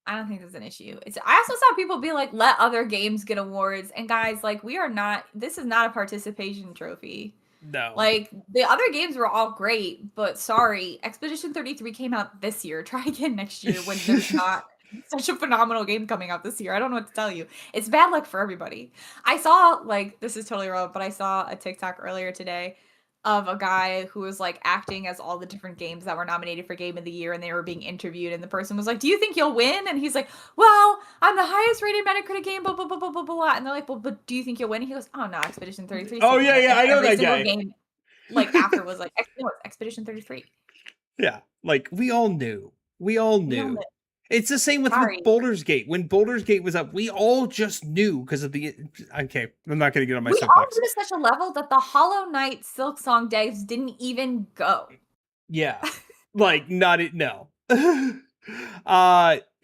I don't think there's an issue. I also saw people be like, let other games get awards. And guys, like, this is not a participation trophy. No. Like, the other games were all great, but sorry, Expedition 33 came out this year. Try again next year when there's not such a phenomenal game coming out this year. I don't know what to tell you. It's bad luck for everybody. I saw, like, this is totally wrong, but I saw a TikTok earlier today of a guy who was like acting as all the different games that were nominated for Game of the Year, and they were being interviewed, and the person was like, "Do you think you'll win?" And he's like, "Well, I'm the highest rated Metacritic game, blah blah blah blah blah blah." And they're like, "Well, but do you think you'll win?" And he goes, "Oh no, Expedition 33." Oh yeah, I know that guy. Game, like after was like, no, it's Expedition 33. Yeah, like we all knew. It's the same with Baldur's Gate. When Baldur's Gate was up, we all just knew because of the. Okay, I'm not going to get on my soapbox. We all knew to such a level that the Hollow Knight Silksong devs didn't even go. Yeah, like no.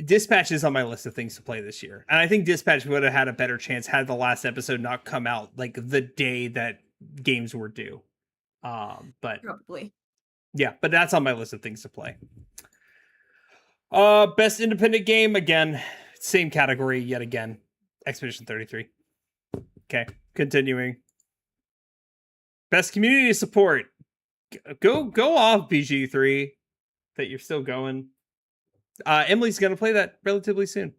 Dispatch is on my list of things to play this year, and I think Dispatch would have had a better chance had the last episode not come out like the day that games were due. But probably. Yeah, but that's on my list of things to play. Best independent game, again, same category yet again. Expedition 33. Okay, continuing. Best community support. Go off, BG3. That you're still going. Emily's gonna play that relatively soon.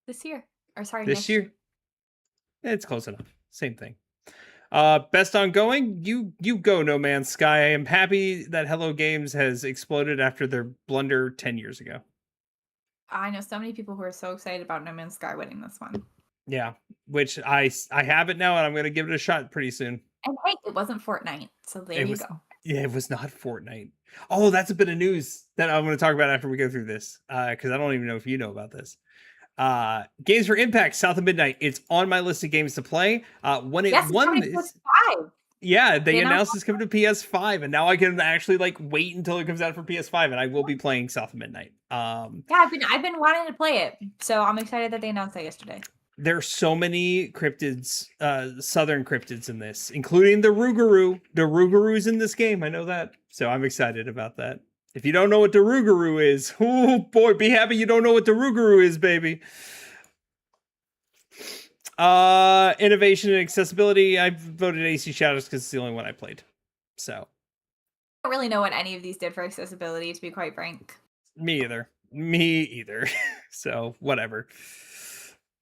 This year. Or sorry, this year. It's close enough. Same thing. Best ongoing, you go, No Man's Sky. I am happy that Hello Games has exploded after their blunder 10 years ago. I know so many people who are so excited about No Man's Sky winning this one. Yeah, which I have it now, and I'm going to give it a shot pretty soon. And hey, it wasn't Fortnite, so there you go. Yeah, it was not Fortnite. Oh, that's a bit of news that I'm going to talk about after we go through this, because I don't even know if you know about this. Games for Impact, South of Midnight. It's on my list of games to play. When it won this, yeah, they announced it's coming to PS5, and now I can actually like wait until it comes out for PS5, and I will be playing South of Midnight. Yeah, I've been wanting to play it, so I'm excited that they announced that yesterday. There's so many cryptids, southern cryptids in this, including the Rougarou. The Rougarou's in this game. I know that, so I'm excited about that. If you don't know what the Rougarou is, oh boy, be happy you don't know what the Rougarou is, baby. Innovation and accessibility. I voted AC Shadows because it's the only one I played. So I don't really know what any of these did for accessibility, to be quite frank. Me either. So whatever.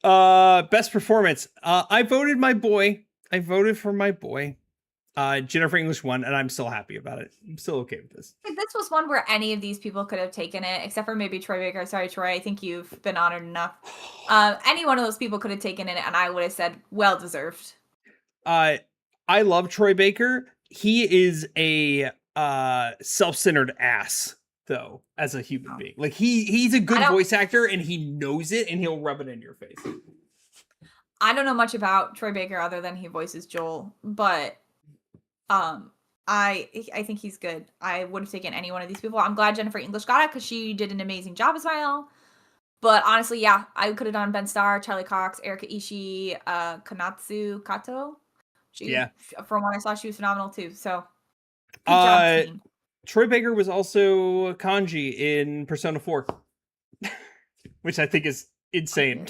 Best performance. I voted for my boy. Jennifer English won, and I'm still happy about it. I'm still okay with this. This was one where any of these people could have taken it, except for maybe Troy Baker. Sorry, Troy. I think you've been honored enough. Any one of those people could have taken it, and I would have said, well deserved. I love Troy Baker. He is a self-centered ass, though, as a human being. Like he's a good voice actor, and he knows it, and he'll rub it in your face. I don't know much about Troy Baker other than he voices Joel, but I think he's good. I would have taken any one of these people. I'm glad Jennifer English got it because she did an amazing job as well. But honestly, yeah, I could have done Ben Starr, Charlie Cox, Erika Ishii, Kanatsu Kato. From what I saw, she was phenomenal too. So good job, team. Troy Baker was also Kanji in Persona 4, which I think is insane.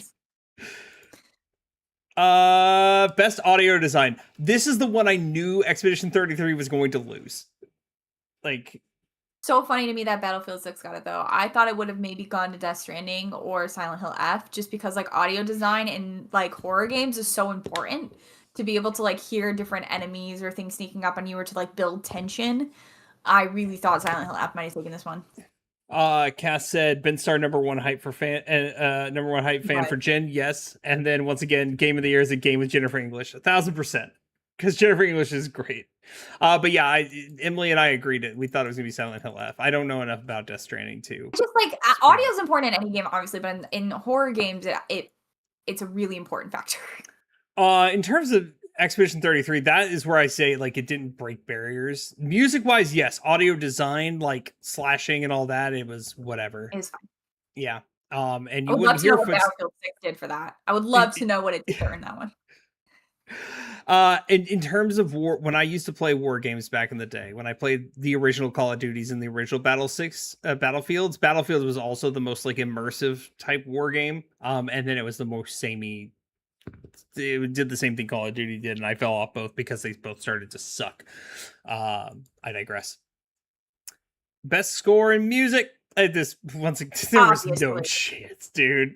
Best audio design. This is the one I knew Expedition 33 was going to lose. Like, so funny to me that Battlefield 6 got it though. I thought it would have maybe gone to Death Stranding or Silent Hill F, just because like audio design in like horror games is so important to be able to like hear different enemies or things sneaking up on you, or to like build tension. I really thought Silent Hill F might have taken this one. Cass said Ben Star number one hype fan for Jen, yes. And then once again, game of the year is a game with Jennifer English, 1,000%. Because Jennifer English is great. But yeah, Emily and I agreed it. We thought it was gonna be Silent Hill F. I don't know enough about Death Stranding 2. Just like audio is important in any game, obviously, but in horror games, it's a really important factor. In terms of Expedition 33, that is where I say like it didn't break barriers. Music wise, yes. Audio design, like slashing and all that, it was whatever. It's fine. Yeah. And I you would love wouldn't to know hear what Battlefield 6 did for that. I would love to know what it did in that one. In terms of war, when I used to play war games back in the day, when I played the original Call of Duties and the original Battlefields was also the most like immersive type war game. And then it was the most samey. It did the same thing Call of Duty did, and I fell off both because they both started to suck. I digress. Best score in music. This once there was no chance, dude.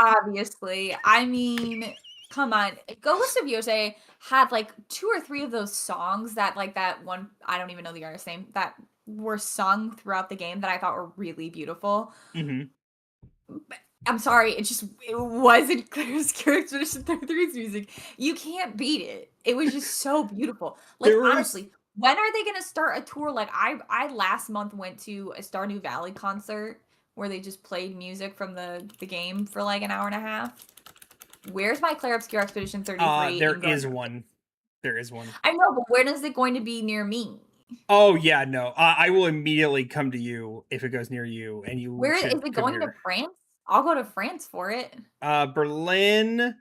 Obviously, I mean, come on. Ghost of Yosei had like 2 or 3 of those songs that like that one, I don't even know the artist's name, that were sung throughout the game that I thought were really beautiful. Mm-hmm. I'm sorry, it wasn't Clear Obscure Expedition 33's music. You can't beat it. It was just so beautiful. Like honestly, when are they gonna start a tour? Like I last month went to a Stardew Valley concert where they just played music from the game for like an hour and a half. Where's my Clair Obscure Expedition 33? There is one. There is one. I know, but when is it going to be near me? Oh yeah, no. I will immediately come to you if it goes near you, and you. Where is it going to France? I'll go to France for it. Berlin.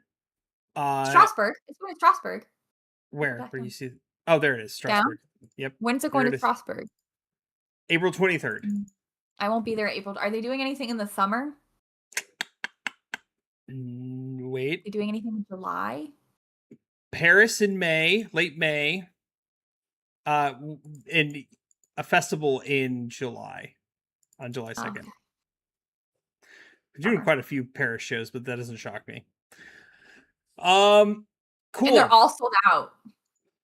Strasbourg. It's going to Strasbourg. Where you see? Oh, there it is. Strasbourg. Down? Yep. When's it going to Strasbourg? April 23rd. I won't be there April. Are they doing anything in the summer? Wait. Are they doing anything in July? Paris in May, late May. And a festival in July, on July 2nd. Okay. We're doing quite a few Paris shows, but that doesn't shock me. Cool. And they're all sold out.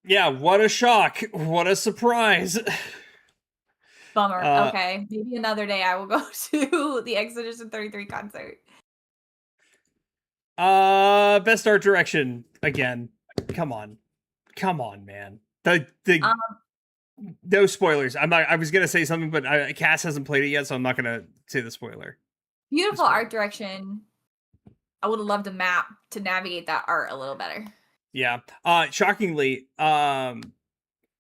Yeah, what a shock. What a surprise. Bummer. Okay. Maybe another day I will go to the Expedition 33 concert. Best art direction again. Come on, man. No spoilers. I was gonna say something, but Cass hasn't played it yet, so I'm not gonna say the spoiler. Beautiful art direction. I would have loved a map to navigate that art a little better. Yeah. Shockingly, I'll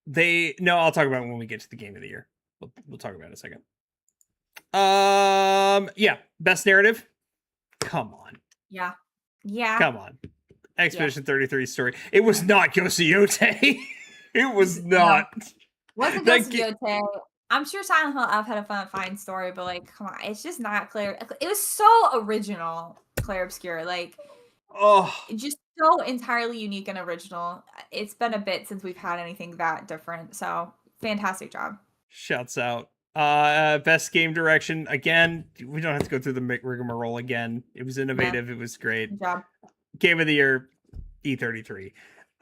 talk about it when we get to the game of the year. We'll talk about it in a second. Yeah. Best narrative. Come on. Yeah. Come on. Expedition 33 story. It was not Yoshiote. It was not. No. Wasn't Yoshiote. I'm sure Silent Hill F had a fine story, but like, come on, it's just not clear. It was so original, Clair Obscure. Like, just so entirely unique and original. It's been a bit since we've had anything that different. So, fantastic job. Shouts out. Best game direction. Again, we don't have to go through the rigmarole again. It was innovative. Yeah. It was great. Good job. Game of the year, E33.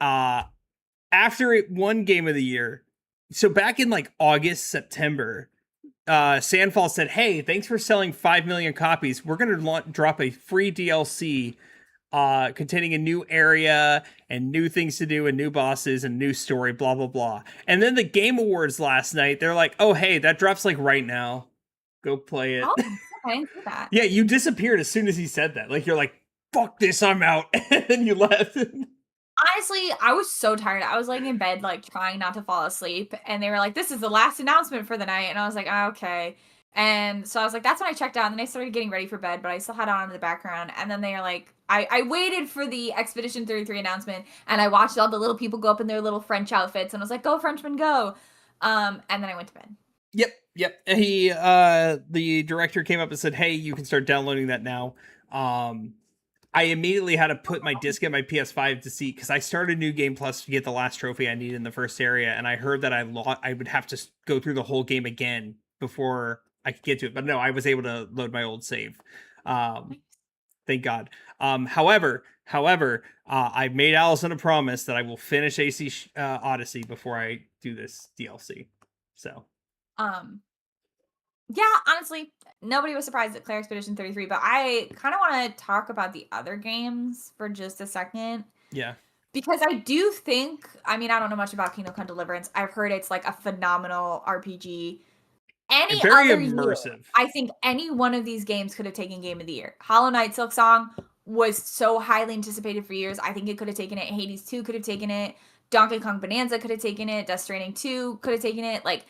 After it won Game of the Year, so back in like August, September, Sandfall said, "Hey, thanks for selling 5 million copies. We're going to drop a free DLC containing a new area and new things to do and new bosses and new story, blah, blah, blah." And then the Game Awards last night, they're like, "Oh, hey, that drops like right now. Go play it." Oh, okay, I didn't see that. Yeah, you disappeared as soon as he said that. Like, you're like, "Fuck this, I'm out." And then you left. Honestly, I was so tired. I was laying in bed, like, trying not to fall asleep. And they were like, "This is the last announcement for the night." And I was like, oh, okay. And so I was like, that's when I checked out. And then I started getting ready for bed, but I still had it on in the background. And then they were like, I waited for the Expedition 33 announcement. And I watched all the little people go up in their little French outfits. And I was like, go, Frenchmen, go. And then I went to bed. Yep. He, the director came up and said, "Hey, you can start downloading that now." I immediately had to put my disc in my PS5 to see, because I started New Game Plus to get the last trophy I needed in the first area, and I heard that I would have to go through the whole game again before I could get to it. But no, I was able to load my old save. Thank God. However, I made Allison a promise that I will finish AC Odyssey before I do this DLC. So, Yeah, honestly, nobody was surprised at Claire Expedition 33, but I kind of want to talk about the other games for just a second. yeah. Because I do think, I mean, I don't know much about Kingdom Come Deliverance. I've heard it's like a phenomenal RPG. Any Very other year, immersive. I think any one of these games could have taken Game of the Year. Hollow Knight Silksong was so highly anticipated for years. I think it could have taken it. Hades 2 could have taken it. Donkey Kong Bonanza could have taken it. Death Stranding 2 could have taken it. Like,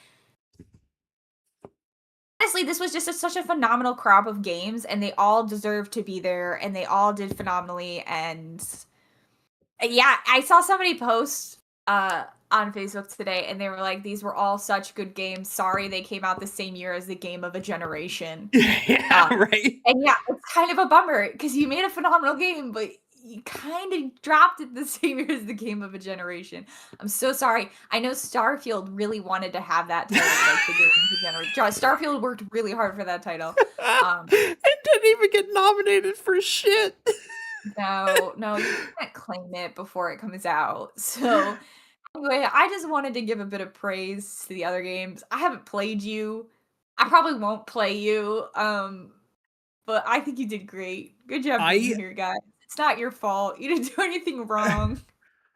honestly, this was just such a phenomenal crop of games, and they all deserve to be there, and they all did phenomenally. And yeah, I saw somebody post on Facebook today, and they were like, "These were all such good games. Sorry they came out the same year as the game of a generation." Yeah, right. And yeah, it's kind of a bummer because you made a phenomenal game, but you kind of dropped it the same year as the game of a generation. I'm so sorry. I know Starfield really wanted to have that title, like the game of a generation. Starfield worked really hard for that title. It didn't even get nominated for shit. No, you can't claim it before it comes out. So anyway, I just wanted to give a bit of praise to the other games. I haven't played you. I probably won't play you. But I think you did great. Good job being here, guys. It's not your fault. You didn't do anything wrong.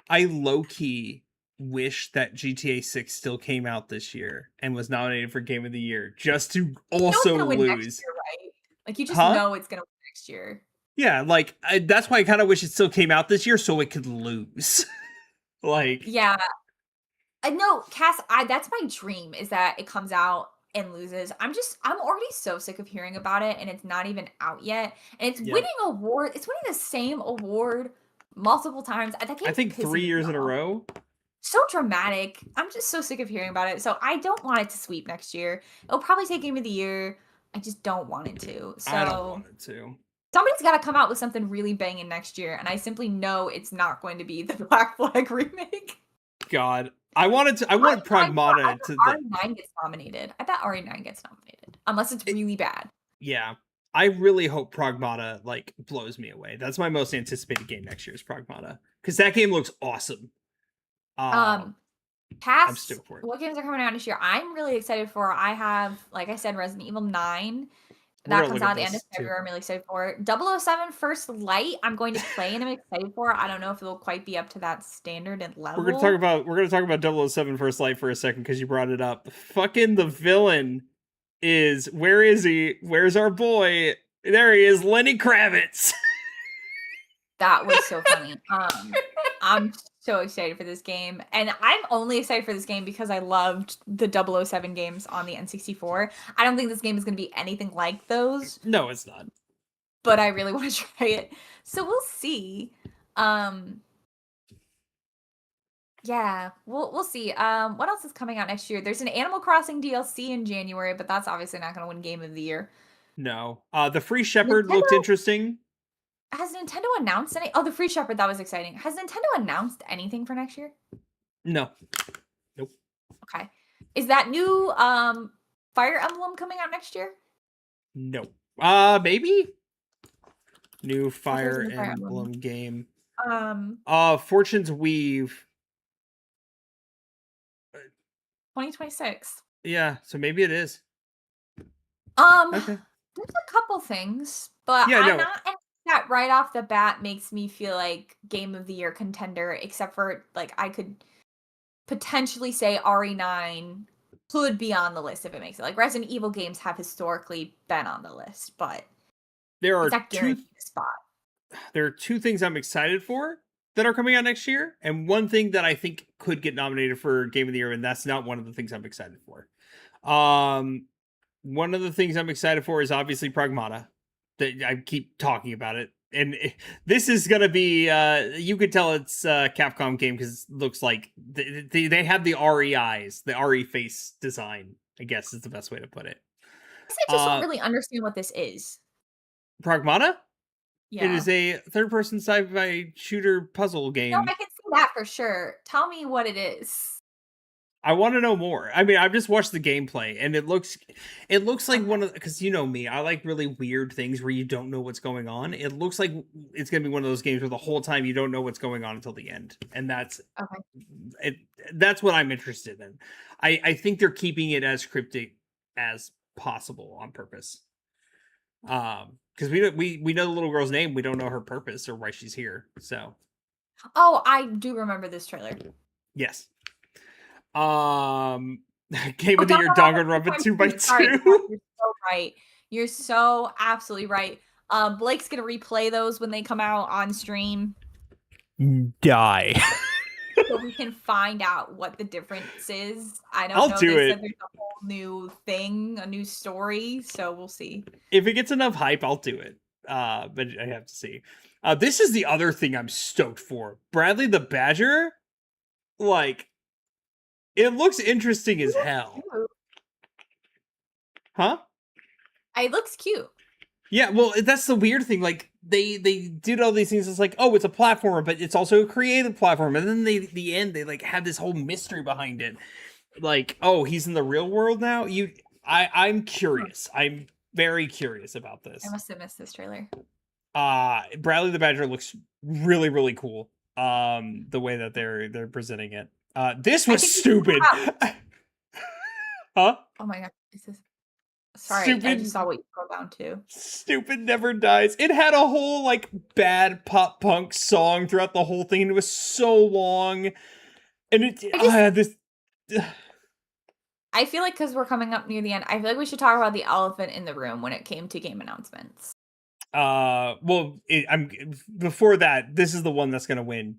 I low-key wish that GTA 6 still came out this year and was nominated for Game of the Year just to also win lose. next year, right? Like, you just know it's gonna win next year. Yeah, like that's why I kind of wish it still came out this year so it could lose. Like, yeah, no, Cass. That's my dream, is that it comes out and loses. I'm already so sick of hearing about it, and it's not even out yet, and it's winning award. It's winning the same award multiple times. I think 3 years in a row. So dramatic. I'm just so sick of hearing about it. So I don't want it to sweep next year. It'll probably take Game of the Year. I just don't want it to. So I don't want it to. Somebody's got to come out with something really banging next year, and I simply know it's not going to be the Black Flag remake. God, I want Pragmata to. RE9 gets nominated. I bet RE9 gets nominated, unless it's really bad. Yeah, I really hope Pragmata like blows me away. That's my most anticipated game next year is Pragmata, because that game looks awesome. I'm stoked for it. What games are coming out this year? I'm really excited for. I have, like I said, Resident Evil 9. That comes out at the end of February. I'm really excited for it. 007 First Light, I'm going to play and I'm excited for. I don't know if it'll quite be up to that standard and level. We're gonna talk about 007 First Light for a second because you brought it up. Fucking the villain is, where is he? Where's our boy? There he is, Lenny Kravitz. That was so funny. I'm so excited for this game. And I'm only excited for this game because I loved the 007 games on the N64. I don't think this game is going to be anything like those. No, it's not. But I really want to try it. So we'll see. Yeah, we'll see. What else is coming out next year? There's an Animal Crossing DLC in January, but that's obviously not going to win Game of the Year. No. The Free Shepherd looked interesting. Has Nintendo announced any? Oh, the Free Shepherd, that was exciting. Has Nintendo announced anything for next year? No. Nope. Okay. Is that new Fire Emblem coming out next year? No. Maybe? New Fire Emblem game. Fortune's Weave. 2026. Yeah, so maybe it is. Okay. There's a couple things, but yeah, I'm not. That right off the bat makes me feel like Game of the Year contender, except for, like, I could potentially say RE9 could be on the list if it makes it. Like, Resident Evil games have historically been on the list, but there are There are two things I'm excited for that are coming out next year, and one thing that I think could get nominated for Game of the Year, and that's not one of the things I'm excited for. One of the things I'm excited for is obviously Pragmata. I keep talking about it, and this is gonna be you could tell it's a Capcom game because it looks like they have the RE eyes, the RE face design, I guess is the best way to put it. I just don't really understand what this is. Pragmata? Yeah. It is a third-person sci-fi shooter puzzle game. No, I can see that for sure. Tell me what it is. I want to know more. I mean, I've just watched the gameplay, and it looks like one of, because you know me, I like really weird things where you don't know what's going on. It looks like it's gonna be one of those games where the whole time you don't know what's going on until the end, and that's it. That's what I'm interested in. I think they're keeping it as cryptic as possible on purpose. Because we know the little girl's name, we don't know her purpose or why she's here. So, Oh, I do remember this trailer. yes. Game of the Year Danganronpa 2x2. Sorry, you're so right. You're so absolutely right. Blake's gonna replay those when they come out on stream. Die. So we can find out what the difference is. I don't I'll know. do They it. said there's a whole new thing, a new story, so we'll see. If it gets enough hype, I'll do it. But I have to see. This is the other thing I'm stoked for. Bradley the Badger, like, it looks interesting as hell. Cute. Huh? It looks cute. Yeah, well, that's the weird thing. Like, they did all these things. It's like, oh, it's a platformer, but it's also a creative platform. And then the end, they like have this whole mystery behind it. Like, oh, he's in the real world now. I'm curious. I'm very curious about this. I must have missed this trailer. Bradley the Badger looks really, really cool. The way that they're presenting it. This was stupid. Huh? Oh my god, this is sorry. Stupid, I just saw what you go down to. Stupid Never Dies. It had a whole like bad pop punk song throughout the whole thing, and it was so long. And I feel like because we're coming up near the end, I feel like we should talk about the elephant in the room when it came to game announcements. Well, before that, this is the one that's gonna win.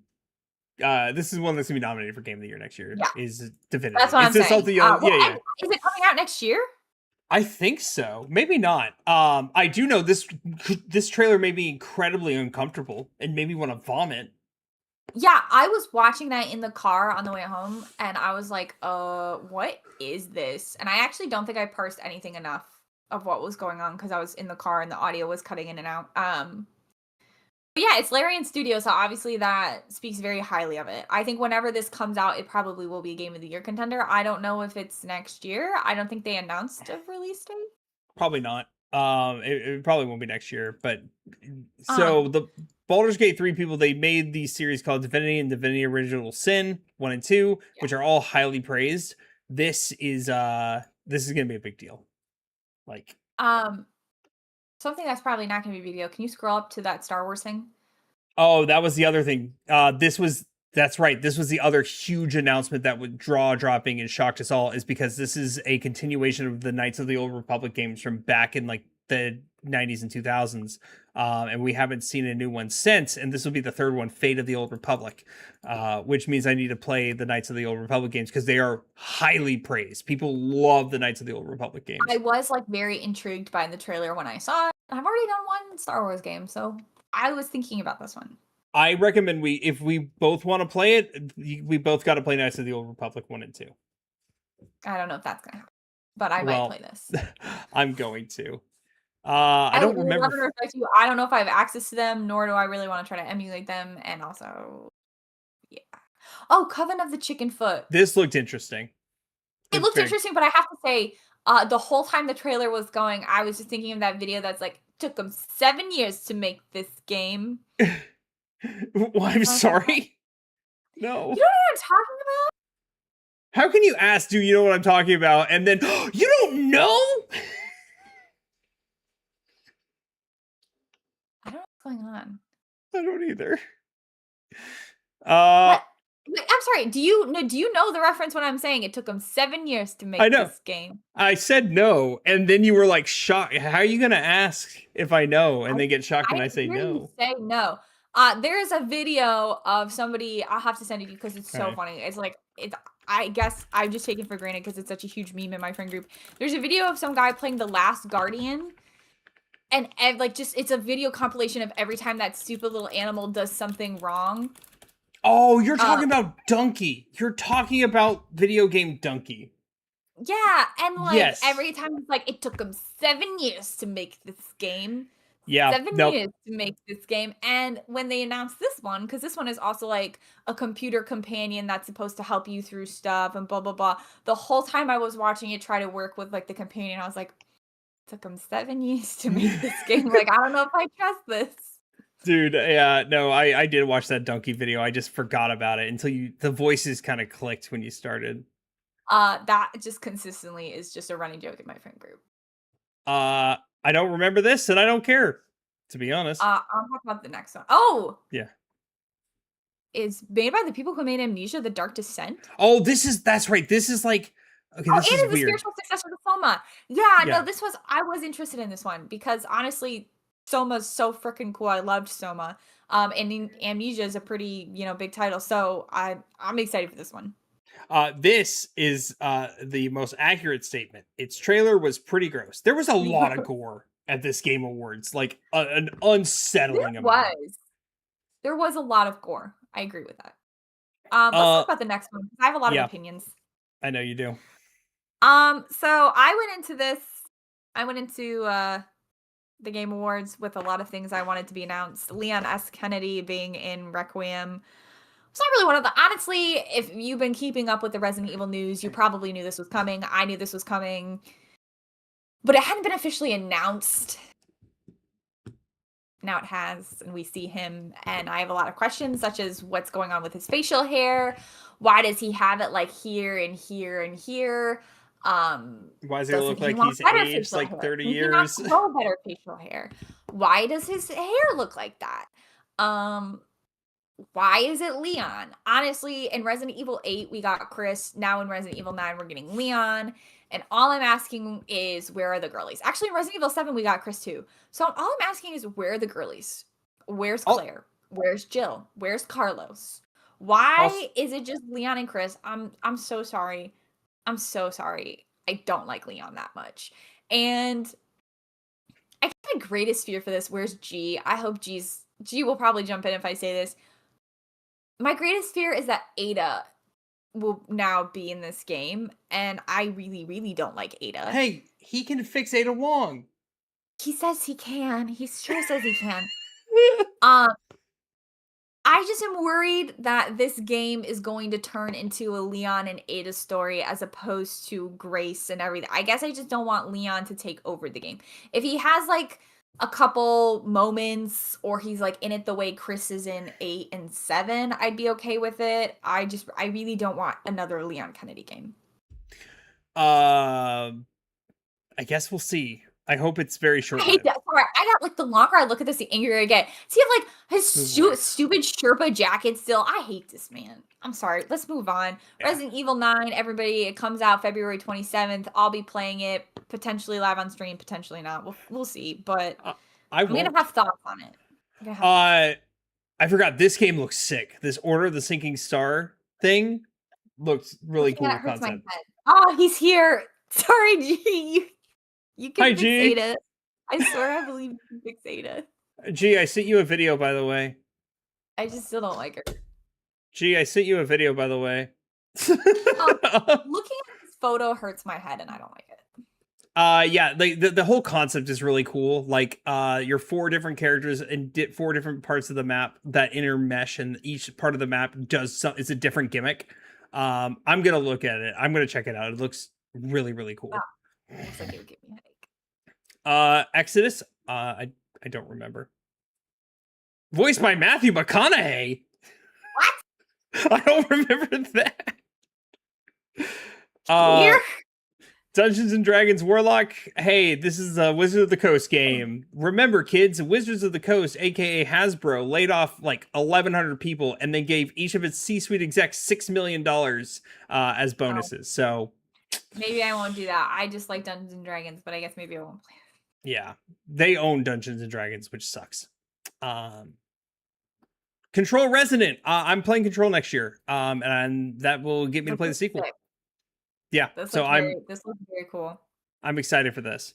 This is one that's gonna be nominated for Game of the Year next year. Yeah. Is Divinity. That's what I'm saying. Yeah. Is it coming out next year? I think so. Maybe not. I do know this trailer made me incredibly uncomfortable and made me want to vomit. Yeah, I was watching that in the car on the way home, and I was like, what is this? And I actually don't think I parsed anything enough of what was going on because I was in the car and the audio was cutting in and out. But yeah, it's Larian Studio, so obviously that speaks very highly of it. I think whenever this comes out, it probably will be a Game of the Year contender. I don't know if it's next year. I don't think they announced a release date. Probably not. It probably won't be next year, but so the Baldur's Gate 3 people, they made these series called Divinity and Divinity Original Sin 1 and 2, which are all highly praised. This is gonna be a big deal. Like something that's probably not gonna be a big deal. Can you scroll up to that Star Wars thing? Oh, that was the other thing. That's right. This was the other huge announcement that would dropping and shocked us all, is because this is a continuation of the Knights of the Old Republic games from back in like the 90s and 2000s. And we haven't seen a new one since, and this will be the third one, Fate of the Old Republic, which means I need to play the Knights of the Old Republic games because they are highly praised. People love the Knights of the Old Republic games. I was like very intrigued by the trailer when I saw it. I've already done one Star Wars game, so I was thinking about this one. I recommend if we both want to play it, we both got to play Knights of the Old Republic 1 and 2. I don't know if that's gonna happen, but I might play this. I'm going to. I don't remember. I don't know if I have access to them, nor do I really want to try to emulate them. And also, yeah. Oh, Coven of the Chicken Foot. This looked interesting. It looked interesting, but I have to say, the whole time the trailer was going, I was just thinking of that video that's like, took them 7 years to make this game. Well, I'm sorry. No. You know what I'm talking about? How can you ask, do you know what I'm talking about? And then, you don't know? I don't know what's going on. I don't either. Wait, I'm sorry. Do you know the reference when I'm saying it took them 7 years to make this game? I said no, and then you were like shocked. How are you gonna ask if I know, and then get shocked when I say no? Say no. There is a video of somebody. I'll have to send it to you because it's so funny. It's like I guess I'm just taking for granted because it's such a huge meme in my friend group. There's a video of some guy playing The Last Guardian. And like it's a video compilation of every time that stupid little animal does something wrong. Oh, you're talking about Donkey. You're talking about video game Donkey. Yeah, and like every time it's like it took them 7 years to make this game. Yeah. 7 Nope. years to make this game. And when they announced this one, because this one is also like a computer companion that's supposed to help you through stuff and blah, blah, blah. The whole time I was watching it try to work with like the companion, I was like, it took them 7 years to make this game. Like, I don't know if I trust this. Dude, yeah, no, I did watch that donkey video. I just forgot about it until the voices kind of clicked when you started. That just consistently is just a running joke in my friend group. I don't remember this, and I don't care, to be honest. I'll talk about the next one. Oh, yeah, is made by the people who made Amnesia: The Dark Descent. Oh, that's right. This is like, okay, this is the weird. spiritual successor to Soma. Yeah, no, I was interested in this one because honestly, Soma's so freaking cool. I loved Soma. And Amnesia is a pretty, big title, so I'm excited for this one. This is the most accurate statement. Its trailer was pretty gross. There was a lot of gore at this Game Awards, like an unsettling amount. There was a lot of gore. I agree with that. Let's talk about the next one because I have a lot of opinions. I know you do. So I went into the Game Awards with a lot of things I wanted to be announced. Leon S. Kennedy being in Requiem. It's not really one of the, honestly, if you've been keeping up with the Resident Evil news, you probably knew this was coming. I knew this was coming, but it hadn't been officially announced. Now it has, and we see him, and I have a lot of questions, such as what's going on with his facial hair? Why does he have it like here and here and here? Why does he look like he's aged like 30 years? He not grow better facial hair. Why does his hair look like that? Why is it Leon? Honestly, in Resident Evil 8, we got Chris. Now in Resident Evil 9, we're getting Leon. And all I'm asking is, where are the girlies? Actually, in Resident Evil 7, we got Chris too. So all I'm asking is, where are the girlies? Where's Claire? Where's Jill? Where's Carlos? Why is it just Leon and Chris? I'm so sorry. I'm so sorry. I don't like Leon that much. And I guess my greatest fear for this, where's G? I hope G will probably jump in if I say this. My greatest fear is that Ada will now be in this game, and I really, really don't like Ada. Hey, he can fix Ada Wong. He says he can. He sure says he can. I just am worried that this game is going to turn into a Leon and Ada story as opposed to Grace and everything. I guess I just don't want Leon to take over the game. If he has like a couple moments or he's like in it the way Chris is in 8 and 7, I'd be okay with it. I really don't want another Leon Kennedy game. I guess we'll see. I hope it's very short. I hate that. Sorry, I got like the longer I look at this, the angrier I get. See, like his stupid Sherpa jacket still. I hate this man. I'm sorry. Let's move on. Yeah. Resident Evil 9, everybody. It comes out February 27th. I'll be playing it potentially live on stream, potentially not. We'll see. But I'm gonna have thoughts on it. I forgot. This game looks sick. This Order of the Sinking Star thing looks really cool. Hurts my head. Oh, he's here. Sorry, G. You can fix Ada. I swear I believe you can fix Ada. G, I sent you a video, by the way. I just still don't like her. G, I sent you a video, by the way. Looking at this photo hurts my head, and I don't like it. Yeah, the whole concept is really cool. Like, you're 4 different characters and 4 different parts of the map that intermesh, and each part of the map it's a different gimmick. I'm gonna look at it. I'm gonna check it out. It looks really, really cool. Looks like it would give me a headache. Exodus. I don't remember. Voiced by Matthew McConaughey. What? I don't remember that. Dungeons and Dragons Warlock. Hey, this is a Wizard of the Coast game. Remember, kids, Wizards of the Coast, aka Hasbro, laid off like 1,100 people, and they gave each of its C-suite execs $6 million as bonuses. So. Maybe I won't do that. I just like Dungeons and Dragons, but I guess maybe I won't play it. Yeah, they own Dungeons and Dragons, which sucks. Control Resonant. I'm playing Control next year, and that will get me to play the sequel. Sick. Yeah, this looks very cool. I'm excited for this.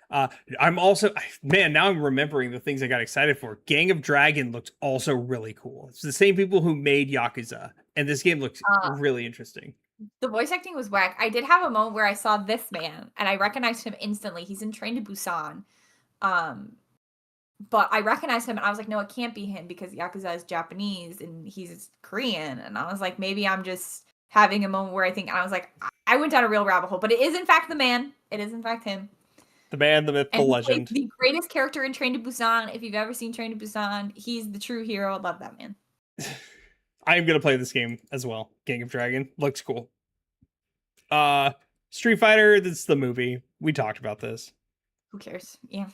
I'm also, man, now I'm remembering the things I got excited for. Gang of Dragon looked also really cool. It's the same people who made Yakuza, and this game looks really interesting. The voice acting was whack. I did have a moment where I saw this man and I recognized him instantly. He's in Train to Busan. but I recognized him and I was like, no, it can't be him because Yakuza is Japanese and he's Korean. And I was like, maybe I'm just having a moment where I think, and I was like, I went down a real rabbit hole, but it is in fact the man. It is in fact him. The man, the myth, the legend. The greatest character in Train to Busan. If you've ever seen Train to Busan, he's the true hero. I love that man. I am gonna play this game as well. Gang of Dragon looks cool. Street Fighter, that's the movie. We talked about this. Who cares? Yeah.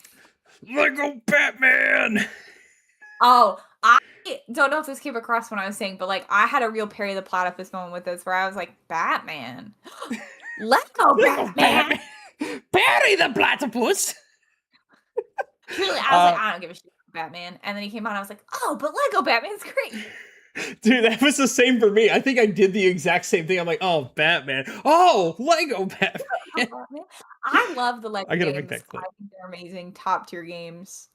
Lego Batman! Oh, I don't know if this came across when I was saying, but like I had a real Perry the Platypus moment with this where I was like, Batman. Lego Batman. Perry the Platypus! Really, I was like, I don't give a shit about Batman. And then he came on, I was like, oh, but Lego Batman's great. Dude, that was the same for me. I think I did the exact same thing. I'm like, oh, Batman. Oh, Lego Batman. I love the Lego games. Make that clip. I think they're amazing, top tier games.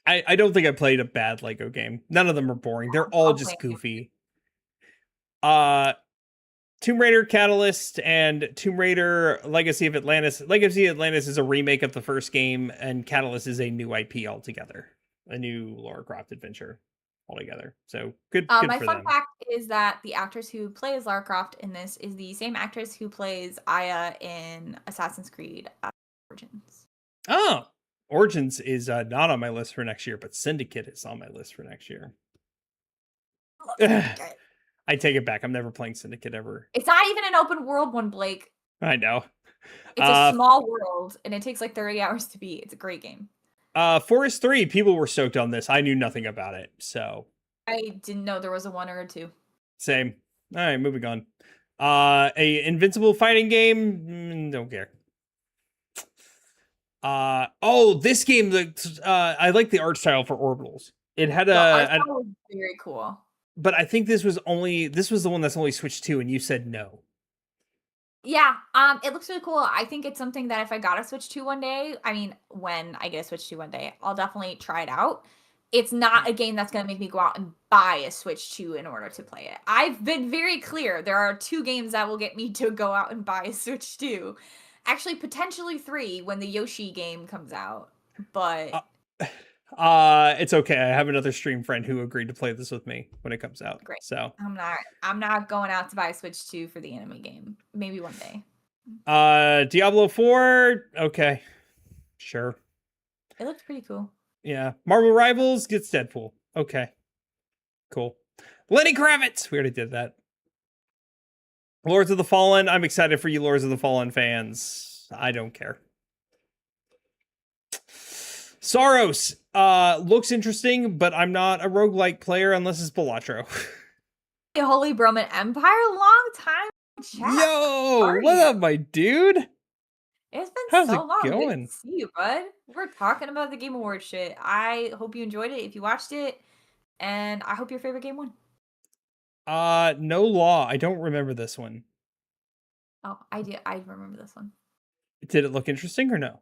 I don't think I played a bad Lego game. None of them are boring. They're all just goofy. Tomb Raider Catalyst and Tomb Raider Legacy of Atlantis. Legacy of Atlantis is a remake of the first game, and Catalyst is a new IP altogether. A new Lara Croft adventure altogether. So good my for fun them. fact is that the actress who plays Lara Croft in this is the same actress who plays Aya in Assassin's Creed Origins. Oh, Origins is not on my list for next year, but Syndicate is on my list for next year. I take it back. I'm never playing Syndicate ever. It's not even an open world one, Blake. I know. It's a small world, and it takes like 30 hours to beat. It's a great game. Forest 3, people were stoked on this. I knew nothing about it, so. I didn't know there was a 1 or a 2. Same. All right, moving on. A Invincible fighting game? Don't care. This game, I like the art style for Orbitals. It had art style was very cool. But I think this was the one that's only Switch 2, and you said no. Yeah, it looks really cool. I think it's something that if I got a Switch 2 one day, I mean, when I get a Switch 2 one day, I'll definitely try it out. It's not a game that's going to make me go out and buy a Switch 2 in order to play it. I've been very clear. There are 2 games that will get me to go out and buy a Switch 2. Actually, potentially 3 when the Yoshi game comes out. But it's okay. I have another stream friend who agreed to play this with me when it comes out. Great. So I'm not going out to buy a Switch 2 for the anime game. Maybe one day. Diablo 4, okay. Sure. It looks pretty cool. Yeah. Marvel Rivals gets Deadpool. Okay. Cool. Lenny Kravitz. We already did that. Lords of the Fallen. I'm excited for you Lords of the Fallen fans. I don't care. Soros. Looks interesting, but I'm not a roguelike player unless it's Balatro. Holy Roman Empire, long time chat. Yo, what up, my dude? It's been How's so it long. going? Good to see you, bud. We're talking about the Game Awards shit. I hope you enjoyed it if you watched it, and I hope your favorite game won. No Law. I don't remember this one. Oh, I did. I remember this one. Did it look interesting or no?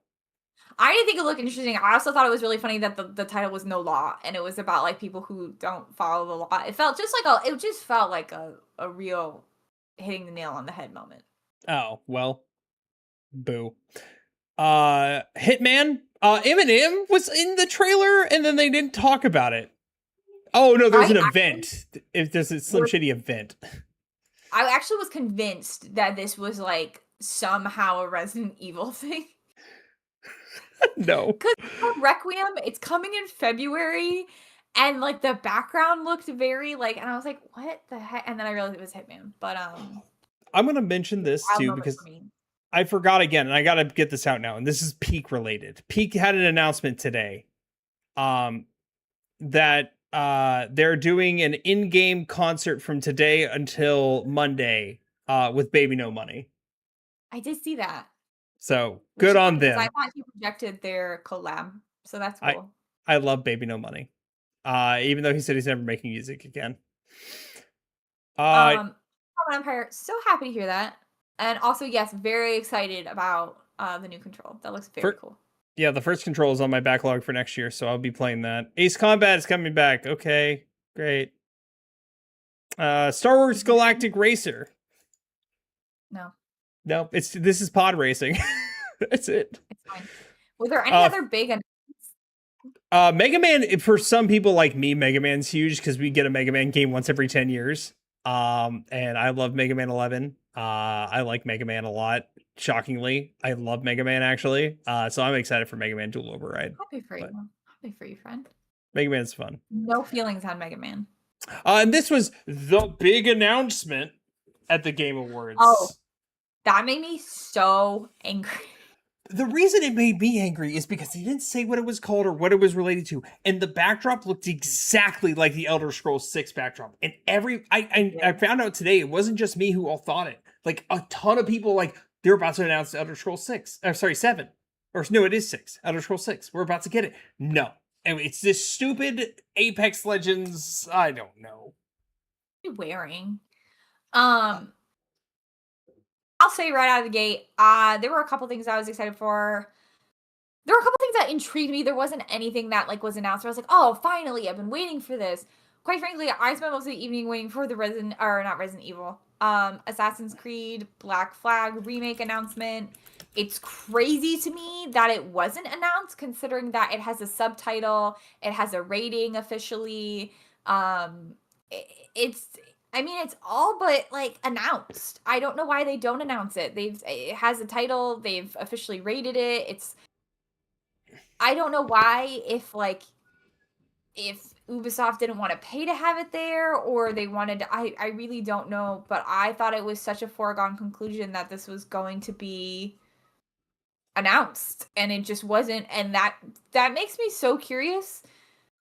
I didn't think it looked interesting. I also thought it was really funny that the title was No Law, and it was about like people who don't follow the law. It felt just like a real hitting the nail on the head moment. Oh, well. Boo. Hitman. Eminem was in the trailer, and then they didn't talk about it. Oh no, there's an event. If there's a Slim Shady event. I actually was convinced that this was like somehow a Resident Evil thing. No. Because Requiem, it's coming in February, and like the background looked very like, and I was like, what the heck? And then I realized it was Hitman. But I'm gonna mention this too because I forgot again, and I gotta get this out now. And this is Peak related. Peak had an announcement today, that they're doing an in-game concert from today until Monday, with Baby No Money. I did see that. So good on them. I thought he projected their collab, so that's cool. I love Baby No Money, even though he said he's never making music again. Empire, so happy to hear that, and also yes, very excited about the new Control. That looks very cool. Yeah, the first Control is on my backlog for next year, so I'll be playing that. Ace Combat is coming back. Okay, great. Star Wars Galactic Racer. No, this is pod racing. That's it. It's fine. Were there any other big announcements? Mega Man, for some people like me, Mega Man's huge because we get a Mega Man game once every 10 years. And I love Mega Man 11. I like Mega Man a lot. Shockingly, I love Mega Man actually. So I'm excited for Mega Man Dual Override. Happy for you. But Happy for you, friend. Mega Man's fun. No feelings on Mega Man. And this was the big announcement at the Game Awards. Oh, that made me so angry. The reason it made me angry is because he didn't say what it was called or what it was related to, and the backdrop looked exactly like the Elder Scrolls 6 backdrop. And I found out today it wasn't just me who all thought it. Like a ton of people, like they're about to announce Elder Scrolls 6. Sorry, 7. Or no, it is 6. Elder Scrolls 6. We're about to get it. No, and it's this stupid Apex Legends. I don't know. What are you wearing? I'll say right out of the gate, there were a couple things I was excited for. There were a couple things that intrigued me. There wasn't anything that like was announced where I was like, oh, finally, I've been waiting for this. Quite frankly, I spent most of the evening waiting for the Resident Evil, Assassin's Creed Black Flag remake announcement. It's crazy to me that it wasn't announced, considering that it has a subtitle, it has a rating officially. It's all but like announced. I don't know why they don't announce it. It has a title, they've officially rated it. I don't know why if Ubisoft didn't want to pay to have it there or they wanted to, I really don't know, but I thought it was such a foregone conclusion that this was going to be announced and it just wasn't, and that makes me so curious.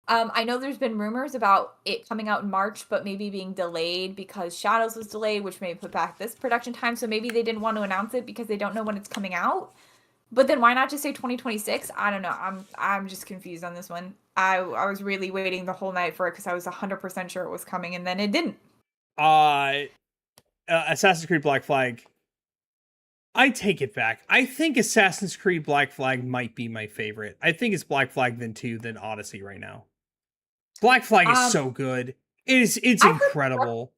I know there's been rumors about it coming out in March, but maybe being delayed because Shadows was delayed, which may put back this production time. So maybe they didn't want to announce it because they don't know when it's coming out. But then why not just say 2026? I don't know. I'm just confused on this one. I was really waiting the whole night for it because I was 100% sure it was coming, and then it didn't. Assassin's Creed Black Flag. I take it back. I think Assassin's Creed Black Flag might be my favorite. I think it's Black Flag then 2 than Odyssey right now. Black Flag is so good. It's incredible.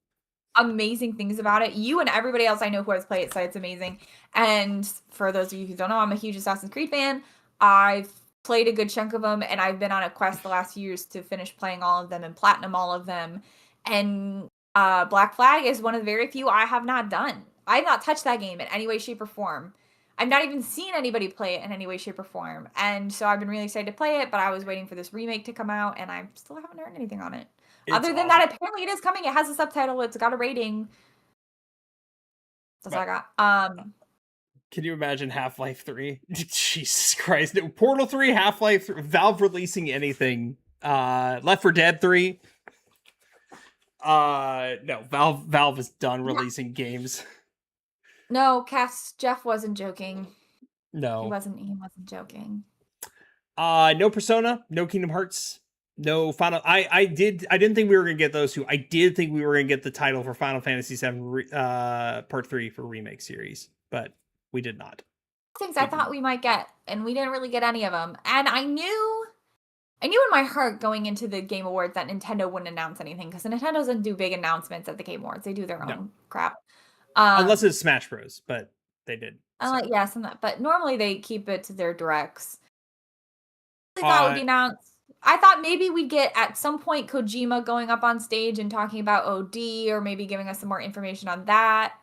Amazing things about it. You and everybody else I know who has played it said it's amazing. And for those of you who don't know, I'm a huge Assassin's Creed fan. I've played a good chunk of them, and I've been on a quest the last few years to finish playing all of them and platinum all of them. And Black Flag is one of the very few I have not done. I have not touched that game in any way, shape, or form. I've not even seen anybody play it in any way, shape, or form. And so I've been really excited to play it, but I was waiting for this remake to come out, and I still haven't heard anything on it. Other than that, apparently it is coming. It has a subtitle. It's got a rating. That's all I got. Can you imagine Half-Life 3? Jesus Christ. No, Portal 3, Half-Life 3, Valve releasing anything. Left 4 Dead 3. No, Valve is done releasing games. No, Cass, Jeff wasn't joking. No. He wasn't joking. No Persona, no Kingdom Hearts, no Final. I didn't think we were gonna get those two. I did think we were gonna get the title for Final Fantasy VII Part 3 for remake series, but we did not. Things I thought we might get, and we didn't really get any of them. And I knew in my heart going into the Game Awards that Nintendo wouldn't announce anything, because Nintendo doesn't do big announcements at the Game Awards. They do their own crap. Unless it's Smash Bros, but they did. So. Yes, but normally they keep it to their directs. I thought it would be announced. I thought maybe we'd get at some point Kojima going up on stage and talking about OD, or maybe giving us some more information on that.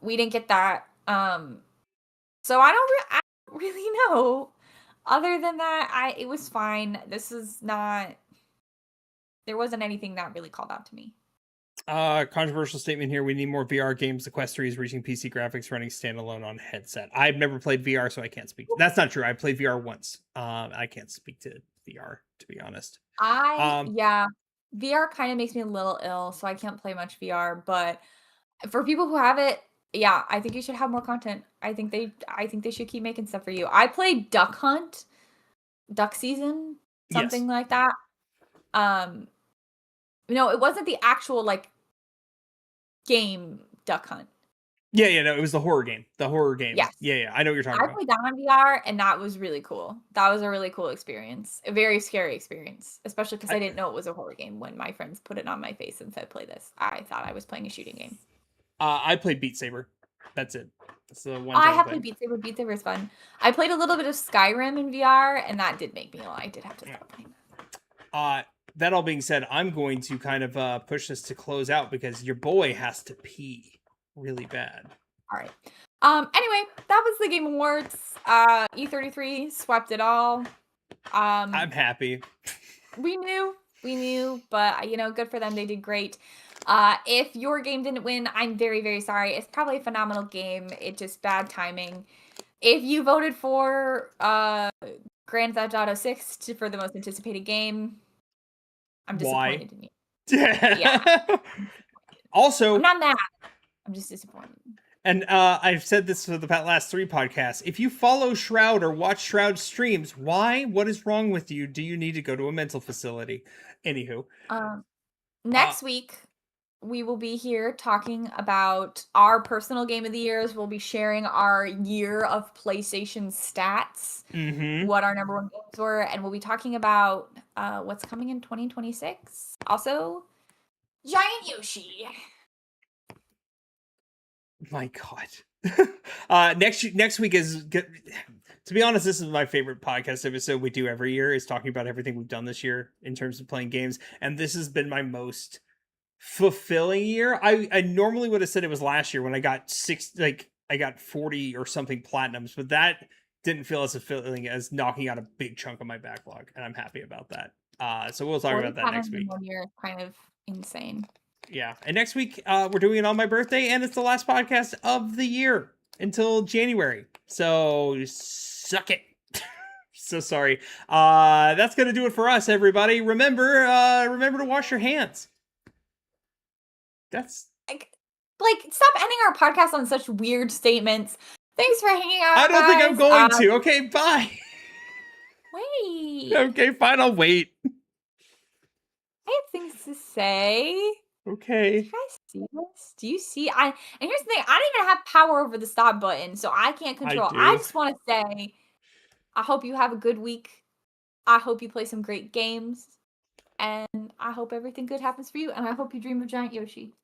We didn't get that. So I don't really know. Other than that, it was fine. There wasn't anything that really called out to me. Controversial statement here. We need more VR games. The Quest 3 is reaching PC graphics running standalone on headset. I've never played VR, so I can't speak. That's not true. I played VR once. I can't speak to VR, to be honest. VR kind of makes me a little ill, so I can't play much VR. But for people who have it, yeah, I think you should have more content. I think they should keep making stuff for you. I played Duck Hunt, Duck Season, something like that. No, it wasn't the actual game Duck Hunt. Yeah, no, it was the horror game. Yes. Yeah, I know what you're talking about. I played that on VR, and that was really cool. That was a really cool experience. A very scary experience, especially because I didn't know it was a horror game when my friends put it on my face and said, play this. I thought I was playing a shooting game. I played Beat Saber. That's it. That's the one. I have played Beat Saber. Beat Saber is fun. I played a little bit of Skyrim in VR, and that did make me ill. I did have to stop playing that. That all being said, I'm going to kind of push this to close out because your boy has to pee really bad. All right. Anyway, that was the Game Awards. E33 swept it all. I'm happy. We knew, but good for them. They did great. If your game didn't win, I'm very, very sorry. It's probably a phenomenal game. It's just bad timing. If you voted for Grand Theft Auto 6 for the most anticipated game, I'm disappointed in you. Yeah. Also, I'm not mad. I'm just disappointed. And I've said this for the last 3 podcasts. If you follow Shroud or watch Shroud streams, why? What is wrong with you? Do you need to go to a mental facility? Anywho. Next week, we will be here talking about our personal game of the years. We'll be sharing our year of PlayStation stats, what our number 1 games were, and we'll be talking about what's coming in 2026. Also, Giant Yoshi. My God. Next week is, to be honest, this is my favorite podcast episode we do every year, is talking about everything we've done this year in terms of playing games. And this has been my most fulfilling year. I normally would have said it was last year when I got 40 or something platinums, but that didn't feel as fulfilling as knocking out a big chunk of my backlog. And I'm happy about that. So we'll talk about that next week. 1 year, kind of insane. Yeah, and next week we're doing it on my birthday, and it's the last podcast of the year until January. So suck it. So sorry. That's gonna do it for us, everybody. Remember to wash your hands. That's like stop ending our podcast on such weird statements. Thanks for hanging out. I don't think I'm going to. Okay, bye. Wait. Okay, fine. I'll wait. I have things to say. Okay. Do you guys see this? Do you see? And here's the thing: I don't even have power over the stop button, so I can't control. I just want to say, I hope you have a good week. I hope you play some great games, and I hope everything good happens for you. And I hope you dream of Giant Yoshi.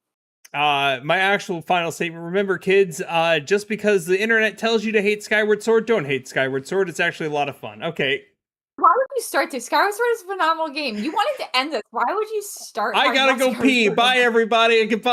My actual final statement. Remember, kids, just because the internet tells you to hate Skyward Sword, don't hate Skyward Sword. It's actually a lot of fun. Okay. Why would you start this? Skyward Sword is a phenomenal game. You wanted to end this. Why would you start? I gotta go pee. Bye, everybody, and goodbye.